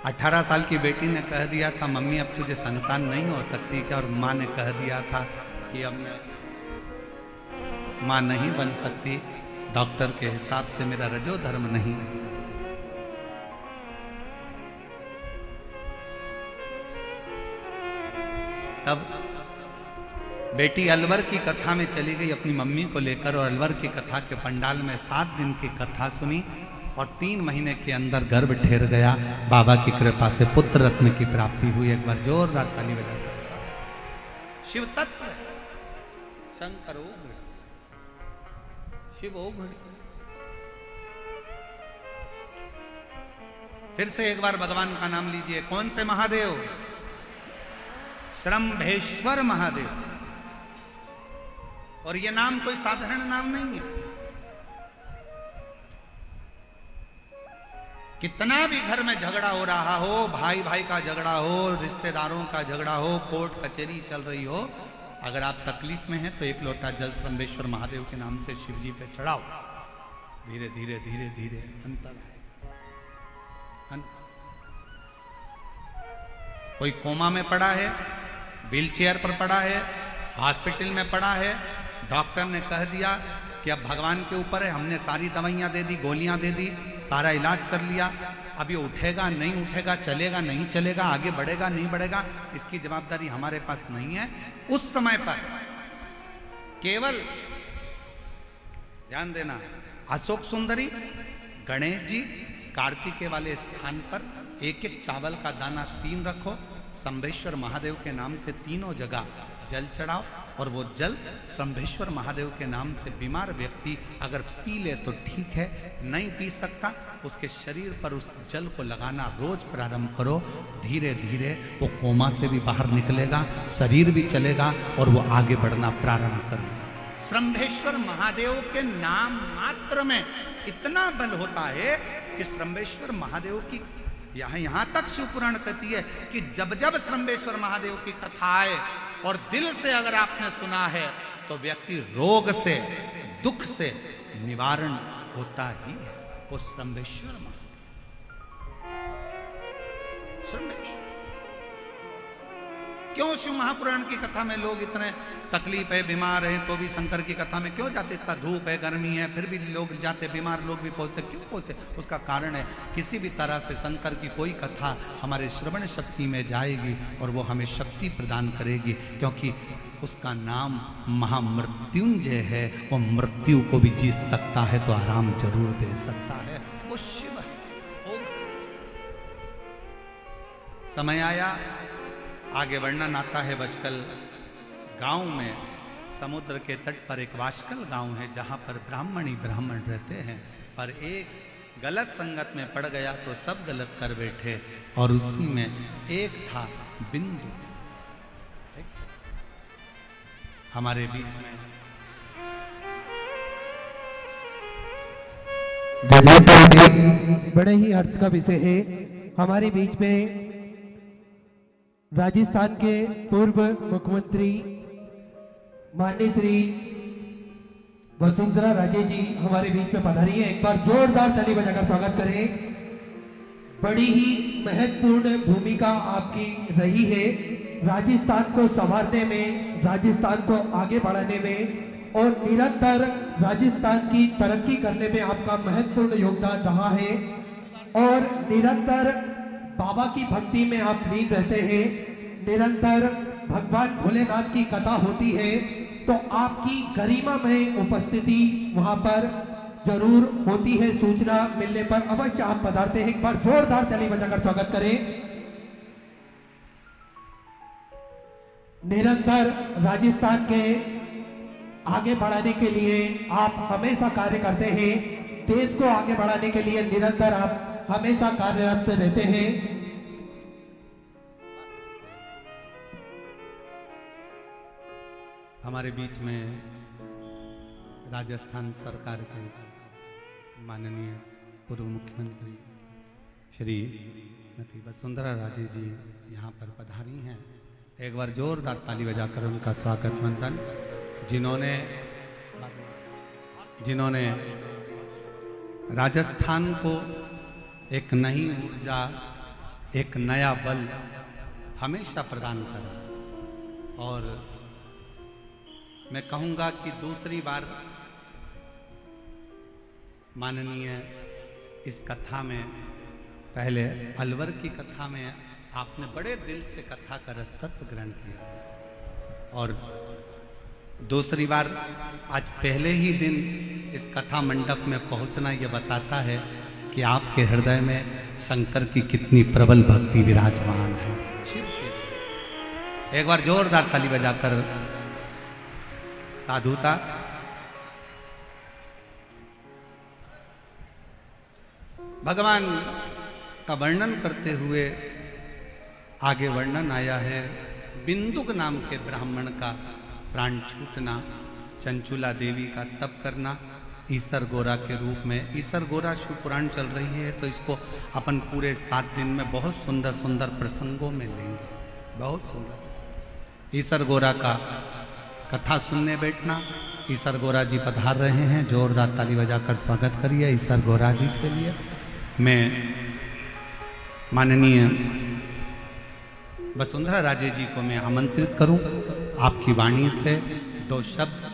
18 साल की बेटी ने कह दिया था मम्मी अब तुझे संतान नहीं हो सकती क्या, और माँ ने कह दिया था कि अब मैं माँ नहीं बन सकती, डॉक्टर के हिसाब से मेरा रजो धर्म नहीं। तब बेटी अलवर की कथा में चली गई अपनी मम्मी को लेकर, और अलवर की कथा के पंडाल में 7 दिन की कथा सुनी, और 3 महीने के अंदर गर्भ ठहर गया। बाबा की कृपा से पुत्र रत्न की प्राप्ति हुई। एक बार जोरदार ताली बजाकर। शिव तत्व शंकर ओघड़, शिव ओघड़। फिर से एक बार भगवान का नाम लीजिए। कौन से महादेव? श्रम्भेश्वर महादेव। और ये नाम कोई साधारण नाम नहीं है। कितना भी घर में झगड़ा हो रहा हो, भाई भाई का झगड़ा हो, रिश्तेदारों का झगड़ा हो, कोर्ट कचहरी चल रही हो, अगर आप तकलीफ में हैं तो एक लोटा जल श्रम्भेश्वर महादेव के नाम से शिव जी पे चढ़ाओ। धीरे धीरे धीरे धीरे अंतर है। कोई कोमा में पड़ा है, व्हीलचेयर पर पड़ा है, हॉस्पिटल में पड़ा है, डॉक्टर ने कह दिया कि अब भगवान के ऊपर है, हमने सारी दवाइयां दे दी, गोलियां दे दी, सारा इलाज कर लिया, अब ये उठेगा नहीं उठेगा, चलेगा नहीं चलेगा, आगे बढ़ेगा नहीं बढ़ेगा, इसकी जवाबदारी हमारे पास नहीं है। उस समय पर केवल ध्यान देना, अशोक सुंदरी, गणेश जी, कार्तिकेय वाले स्थान पर एक एक चावल का दाना 3 रखो, शंभेश्वर महादेव के नाम से तीनों जगह जल चढ़ाओ, और वो जल शंभेश्वर महादेव के नाम से बीमार व्यक्ति अगर पी ले तो ठीक है, नहीं पी सकता उसके शरीर पर उस जल को लगाना रोज प्रारंभ करो। धीरे धीरे वो कोमा से भी बाहर निकलेगा, शरीर भी चलेगा और वो आगे बढ़ना प्रारंभ करेगा। शंभेश्वर महादेव के नाम मात्र में इतना बल होता है कि शंभेश्वर महादेव की यहां तक शिव पुराण कहती है कि जब जब शंभेश्वर महादेव की कथा आए और दिल से अगर आपने सुना है तो व्यक्ति रोग से, दुख से निवारण होता ही है। वो शंभेश्वर महादेव। शंभेश्वर क्यों शिव महापुराण की कथा में लोग इतने तकलीफ है, बीमार है, तो भी शंकर की कथा में क्यों जाते? इतना धूप है, गर्मी है, फिर भी लोग जाते, बीमार लोग भी पहुंचते, क्यों पहुंचते? उसका कारण है किसी भी तरह से शंकर की कोई कथा हमारे श्रवण शक्ति में जाएगी और वो हमें शक्ति प्रदान करेगी, क्योंकि उसका नाम महामृत्युंजय है। वो मृत्यु को भी जीत सकता है तो आराम जरूर दे सकता है। वो शिव है। समय आया, आगे वर्णन आता है। बचकल गांव में समुद्र के तट पर एक वाशकल गांव है जहां पर ब्राह्मण ही ब्राह्मण रहते हैं, पर एक गलत संगत में पड़ गया तो सब गलत कर बैठे, और उसी में एक था बिंदु। हमारे बीच में बड़े ही हर्ष का विषय है। हमारे बीच में राजस्थान के पूर्व मुख्यमंत्री माननीय श्री वसुंधरा राजे जी हमारे बीच में पधारी है। एक बार जोरदार ताली बजाकर स्वागत करें। बड़ी ही महत्वपूर्ण भूमिका आपकी रही है राजस्थान को संवारने में, राजस्थान को आगे बढ़ाने में, और निरंतर राजस्थान की तरक्की करने में आपका महत्वपूर्ण योगदान रहा है। और निरंतर बाबा की भक्ति में आप लीन रहते हैं। निरंतर भगवान भोलेनाथ की कथा होती है तो आपकी गरिमामय उपस्थिति वहां पर जरूर होती है। सूचना मिलने पर अवश्य आप पधारते हैं। एक बार जोरदार ताली बजाकर स्वागत करें। निरंतर राजस्थान के आगे बढ़ाने के लिए आप हमेशा कार्य करते हैं। देश को आगे बढ़ाने के लिए निरंतर आप हमेशा कार्यरत रहते हैं। हमारे बीच में राजस्थान सरकार के माननीय पूर्व मुख्यमंत्री श्रीमती वसुंधरा राजे जी यहाँ पर पधारी हैं। एक बार जोरदार ताली बजाकर उनका स्वागत वंदन, जिन्होंने राजस्थान को एक नई ऊर्जा, एक नया बल हमेशा प्रदान करें। और मैं कहूँगा कि दूसरी बार माननीय इस कथा में, पहले अलवर की कथा में आपने बड़े दिल से कथा का रसतत्व ग्रहण किया, और दूसरी बार आज पहले ही दिन इस कथा मंडप में पहुंचना यह बताता है कि आपके हृदय में शंकर की कितनी प्रबल भक्ति विराजमान है। शिव के एक बार जोरदार ताली बजाकर साधुता। भगवान का वर्णन करते हुए आगे वर्णन आया है बिंदुक नाम के ब्राह्मण का प्राण छूटना, चंचुला देवी का तप करना ईसर गोरा के रूप में। ईसर गोरा शिव पुराण चल रही है तो इसको अपन पूरे 7 दिन में बहुत सुंदर सुंदर प्रसंगों में लेंगे, बहुत सुंदर। ईसर गोरा का कथा सुनने बैठना। ईसर गोरा जी पधार रहे हैं, जोरदार ताली बजाकर स्वागत करिए ईसर गोरा जी के लिए। मैं माननीय वसुंधरा राजे जी को मैं आमंत्रित करूं आपकी वाणी से 2 शब्द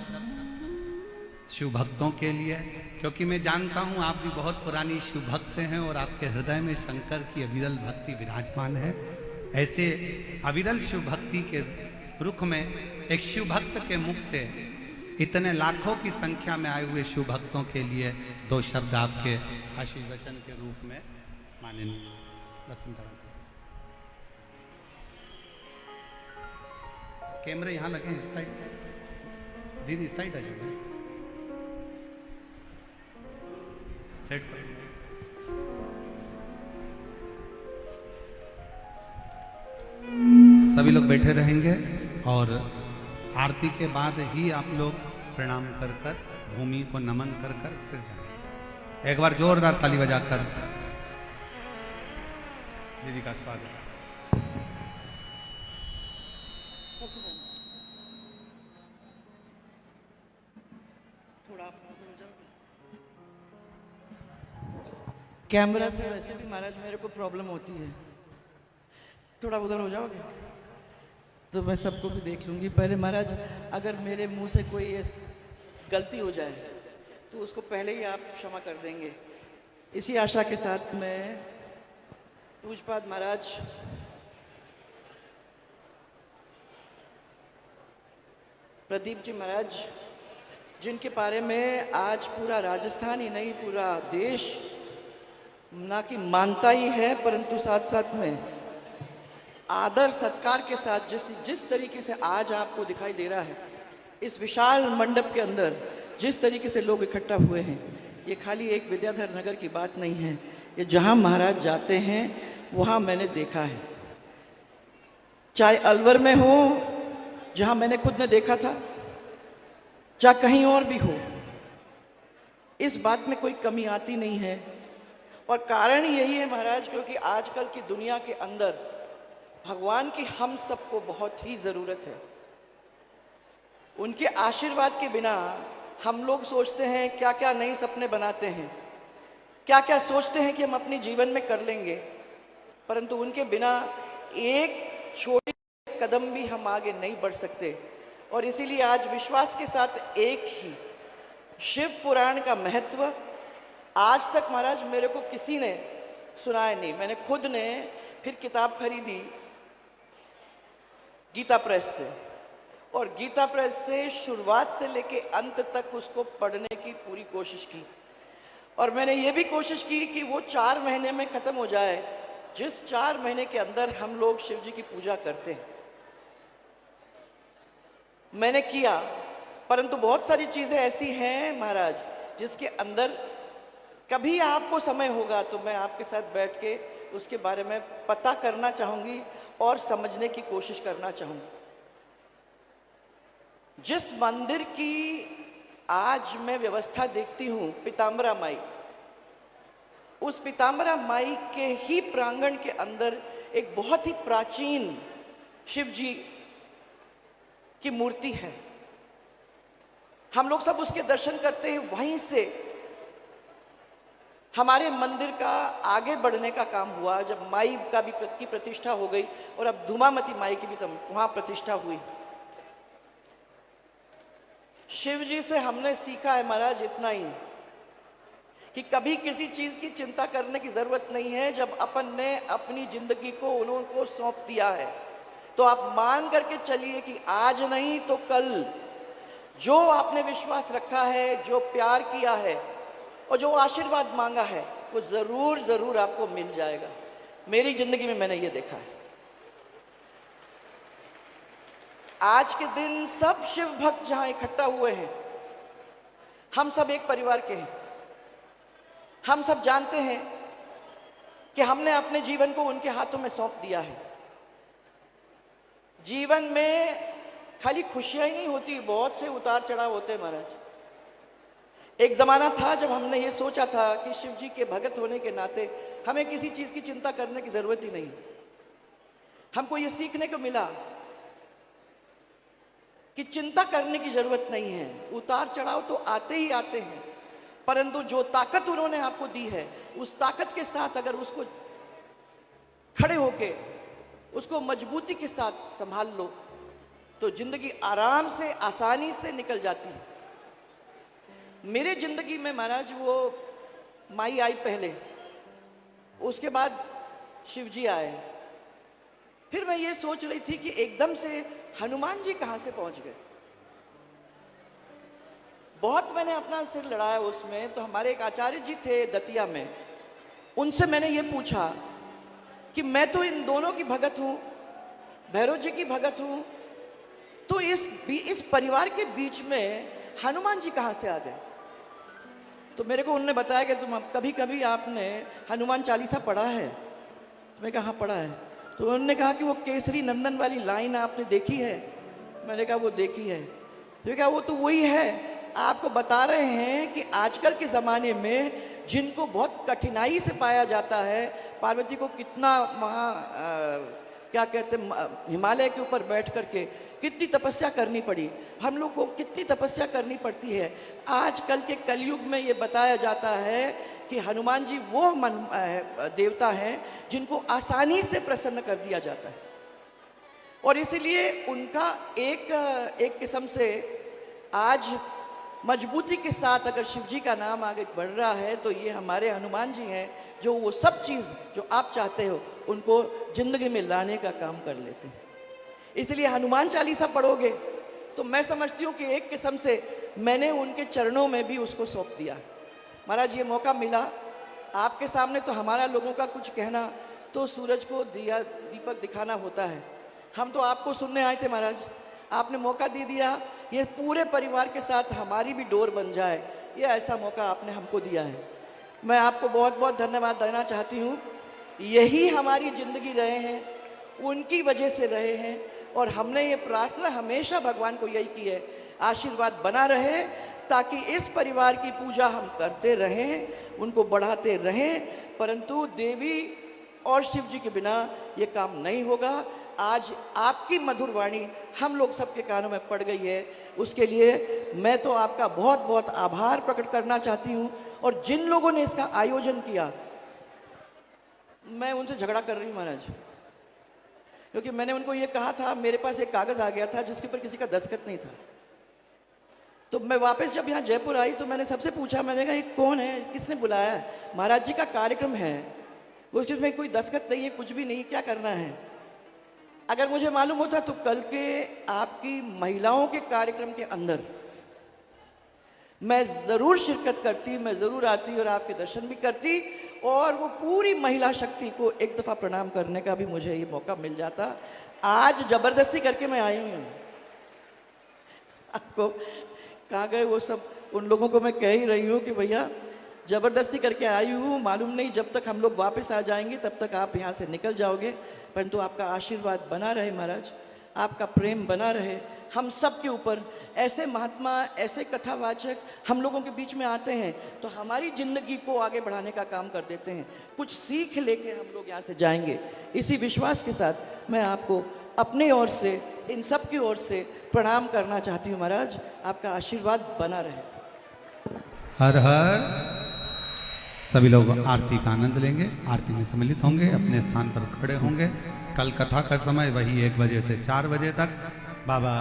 शिव भक्तों के लिए, क्योंकि मैं जानता हूं आप भी बहुत पुरानी शिव भक्त हैं और आपके हृदय में शंकर की अविरल भक्ति विराजमान है। ऐसे अविरल शिव भक्ति के रुख में एक शिव भक्त के मुख से इतने लाखों की संख्या में आए हुए शिव भक्तों के लिए 2 शब्द आपके आशीष वचन के रूप में माननीय वसुंधरा। कैमरे यहाँ लगे इस साइड, दीदी इस साइड आ जाइए, सेट पर। सभी लोग बैठे रहेंगे और आरती के बाद ही आप लोग प्रणाम कर कर भूमि को नमन कर कर फिर जाएं। एक बार जोरदार ताली बजाकर दीदी का स्वागत। कैमरा से वैसे भी महाराज मेरे को प्रॉब्लम होती है, थोड़ा उधर हो जाओगे तो मैं सबको भी देख लूंगी। पहले महाराज अगर मेरे मुंह से कोई गलती हो जाए तो उसको पहले ही आप क्षमा कर देंगे, इसी आशा के साथ मैं पूजपाद महाराज प्रदीप जी महाराज, जिनके बारे में आज पूरा राजस्थान ही नहीं पूरा देश ना कि मानता ही है, परंतु साथ साथ में आदर सत्कार के साथ जिस तरीके से आज आपको दिखाई दे रहा है इस विशाल मंडप के अंदर, जिस तरीके से लोग इकट्ठा हुए हैं, ये खाली एक विद्याधर नगर की बात नहीं है। ये जहां महाराज जाते हैं वहां मैंने देखा है, चाहे अलवर में हो जहां मैंने खुद ने देखा था, चाहे कहीं और भी हो, इस बात में कोई कमी आती नहीं है। और कारण यही है महाराज, क्योंकि आजकल की दुनिया के अंदर भगवान की हम सबको बहुत ही जरूरत है। उनके आशीर्वाद के बिना हम लोग सोचते हैं क्या क्या नए सपने बनाते हैं, क्या क्या सोचते हैं कि हम अपने जीवन में कर लेंगे, परंतु उनके बिना एक छोटी कदम भी हम आगे नहीं बढ़ सकते। और इसीलिए आज विश्वास के साथ एक ही शिव पुराण का महत्व आज तक महाराज मेरे को किसी ने सुनाया नहीं। मैंने खुद ने फिर किताब खरीदी गीता प्रेस से, और गीता प्रेस से शुरुआत से लेके अंत तक उसको पढ़ने की पूरी कोशिश की। और मैंने ये भी कोशिश की कि वो 4 महीने में खत्म हो जाए, जिस 4 महीने के अंदर हम लोग शिव जी की पूजा करते हैं। मैंने किया, परंतु बहुत सारी चीजें ऐसी हैं महाराज जिसके अंदर कभी आपको समय होगा तो मैं आपके साथ बैठ के उसके बारे में पता करना चाहूंगी और समझने की कोशिश करना चाहूंगी। जिस मंदिर की आज मैं व्यवस्था देखती हूं, पीताम्बरा माई, उस पीताम्बरा माई के ही प्रांगण के अंदर एक बहुत ही प्राचीन शिव जी की मूर्ति है। हम लोग सब उसके दर्शन करते हैं, वहीं से हमारे मंदिर का आगे बढ़ने का काम हुआ जब माई का भी की प्रतिष्ठा हो गई और अब धूमामती माई की भी वहां प्रतिष्ठा हुई। शिव जी से हमने सीखा है महाराज इतना ही कि कभी किसी चीज की चिंता करने की जरूरत नहीं है। जब अपन ने अपनी जिंदगी को उनको सौंप दिया है तो आप मान करके चलिए कि आज नहीं तो कल जो आपने विश्वास रखा है, जो प्यार किया है और जो आशीर्वाद मांगा है वो जरूर जरूर आपको मिल जाएगा। मेरी जिंदगी में मैंने ये देखा है। आज के दिन सब शिव भक्त जहां इकट्ठा हुए हैं, हम सब एक परिवार के हैं। हम सब जानते हैं कि हमने अपने जीवन को उनके हाथों में सौंप दिया है। जीवन में खाली खुशियां ही नहीं होती, बहुत से उतार चढ़ाव होते हैं महाराज। एक जमाना था जब हमने ये सोचा था कि शिव जी के भगत होने के नाते हमें किसी चीज की चिंता करने की जरूरत ही नहीं। हमको ये सीखने को मिला कि चिंता करने की जरूरत नहीं है। उतार चढ़ाव तो आते ही आते हैं, परंतु जो ताकत उन्होंने आपको दी है उस ताकत के साथ अगर उसको खड़े होके उसको मजबूती के साथ संभाल लो तो जिंदगी आराम से आसानी से निकल जाती है। मेरे जिंदगी में महाराज वो माई आई पहले, उसके बाद शिव जी आए। फिर मैं ये सोच रही थी कि एकदम से हनुमान जी कहां से पहुंच गए। बहुत मैंने अपना सिर लड़ाया उसमें। तो हमारे एक आचार्य जी थे दतिया में, उनसे मैंने ये पूछा कि मैं तो इन दोनों की भगत हूं, भैरव जी की भगत हूं, तो इस परिवार के बीच में हनुमान जी कहां से आ गए। तो मेरे को उन्होंने बताया कि तुम कभी कभी आपने हनुमान चालीसा पढ़ा है। तो मैं कहा हाँ पढ़ा है। तो उन्होंने कहा कि वो केसरी नंदन वाली लाइन आपने देखी है। मैंने कहा वो देखी है। तो कहा वो तो वही है। आपको बता रहे हैं कि आजकल के ज़माने में जिनको बहुत कठिनाई से पाया जाता है, पार्वती को कितना क्या कहते हैं, हिमालय के ऊपर बैठ करके कितनी तपस्या करनी पड़ी, हम लोग को कितनी तपस्या करनी पड़ती है। आजकल के कलयुग में ये बताया जाता है कि हनुमान जी वो देवता हैं जिनको आसानी से प्रसन्न कर दिया जाता है। और इसलिए उनका एक किस्म से आज मजबूती के साथ अगर शिव जी का नाम आगे बढ़ रहा है तो ये हमारे हनुमान जी हैं जो वो सब चीज़ जो आप चाहते हो उनको जिंदगी में लाने का काम कर लेते हैं। इसलिए हनुमान चालीसा पढ़ोगे तो मैं समझती हूँ कि एक किस्म से मैंने उनके चरणों में भी उसको सौंप दिया। महाराज ये मौका मिला आपके सामने, तो हमारा लोगों का कुछ कहना तो सूरज को दिया दीपक दिखाना होता है। हम तो आपको सुनने आए थे महाराज, आपने मौका दे दिया ये पूरे परिवार के साथ हमारी भी डोर बन जाए, ये ऐसा मौका आपने हमको दिया है। मैं आपको बहुत बहुत धन्यवाद देना चाहती हूँ। यही हमारी जिंदगी रहे हैं, उनकी वजह से रहे हैं। और हमने ये प्रार्थना हमेशा भगवान को यही की है, आशीर्वाद बना रहे ताकि इस परिवार की पूजा हम करते रहें, उनको बढ़ाते रहें। परंतु देवी और शिव जी के बिना ये काम नहीं होगा। आज आपकी मधुर वाणी हम लोग सबके कानों में पड़ गई है, उसके लिए मैं तो आपका बहुत बहुत आभार प्रकट करना चाहती हूँ। और जिन लोगों ने इसका आयोजन किया, मैं उनसे झगड़ा कर रही हूँ महाराज, क्योंकि मैंने उनको ये कहा था, मेरे पास एक कागज आ गया था जिसके ऊपर किसी का दस्तखत नहीं था। तो मैं वापस जब यहाँ जयपुर आई तो मैंने सबसे पूछा, मैंने कहा ये कौन है, किसने बुलाया है। महाराज जी का कार्यक्रम है, वो चीज में कोई दस्तखत नहीं है, कुछ भी नहीं, क्या करना है। अगर मुझे मालूम होता तो कल के आपकी महिलाओं के कार्यक्रम के अंदर मैं जरूर शिरकत करती, मैं जरूर आती और आपके दर्शन भी करती, और वो पूरी महिला शक्ति को एक दफा प्रणाम करने का भी मुझे ये मौका मिल जाता। आज जबरदस्ती करके मैं आई हूँ। आपको कहाँ गए वो सब, उन लोगों को मैं कह ही रही हूँ कि भैया जबरदस्ती करके आई हूँ, मालूम नहीं जब तक हम लोग वापस आ जाएंगे तब तक आप यहाँ से निकल जाओगे। परंतु आपका आशीर्वाद बना रहे महाराज, आपका प्रेम बना रहे हम सब के ऊपर। ऐसे महात्मा, ऐसे कथावाचक हम लोगों के बीच में आते हैं तो हमारी जिंदगी को आगे बढ़ाने का काम कर देते हैं। कुछ सीख लेके हम लोग यहाँ से जाएंगे, इसी विश्वास के साथ मैं आपको अपने ओर से, इन सब की ओर से प्रणाम करना चाहती हूँ महाराज। आपका आशीर्वाद बना रहे। हर हर सभी लोग आरती का आनंद लेंगे, आरती में सम्मिलित होंगे, अपने स्थान पर खड़े होंगे। कल कथा का समय वही 1 बजे से 4 बजे तक। बाबा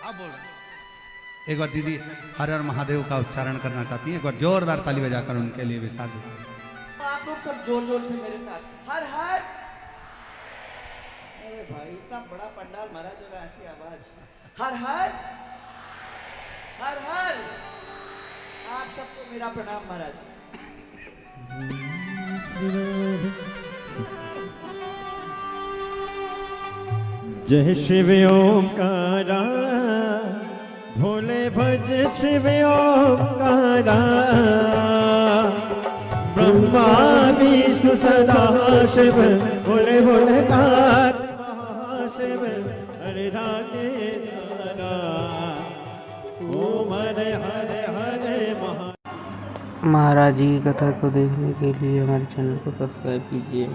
आप बोल रहे हैं। एक बार दीदी हर हर महादेव का उच्चारण करना चाहती हैं, एक बार जोरदार ताली बजाकर उनके लिए विस्तार दें। आप लोग सब जोर जोर से मेरे साथ हर हर। अरे भाई इतना बड़ा पंडाल महाराज हो रहा है, ऐसी आवाज हर हर हर हर। आप सबको मेरा प्रणाम महाराज। जय शिव ओंकारा, भोले भज शिव ओंकारा। ब्रह्मा विष्णु सदा शिव, भोले भोले कार महाशिव। हरे राधे राधा, ओम हरे हरे हरे महा। महाराज जी की कथा को देखने के लिए हमारे चैनल को सब्सक्राइब कीजिए।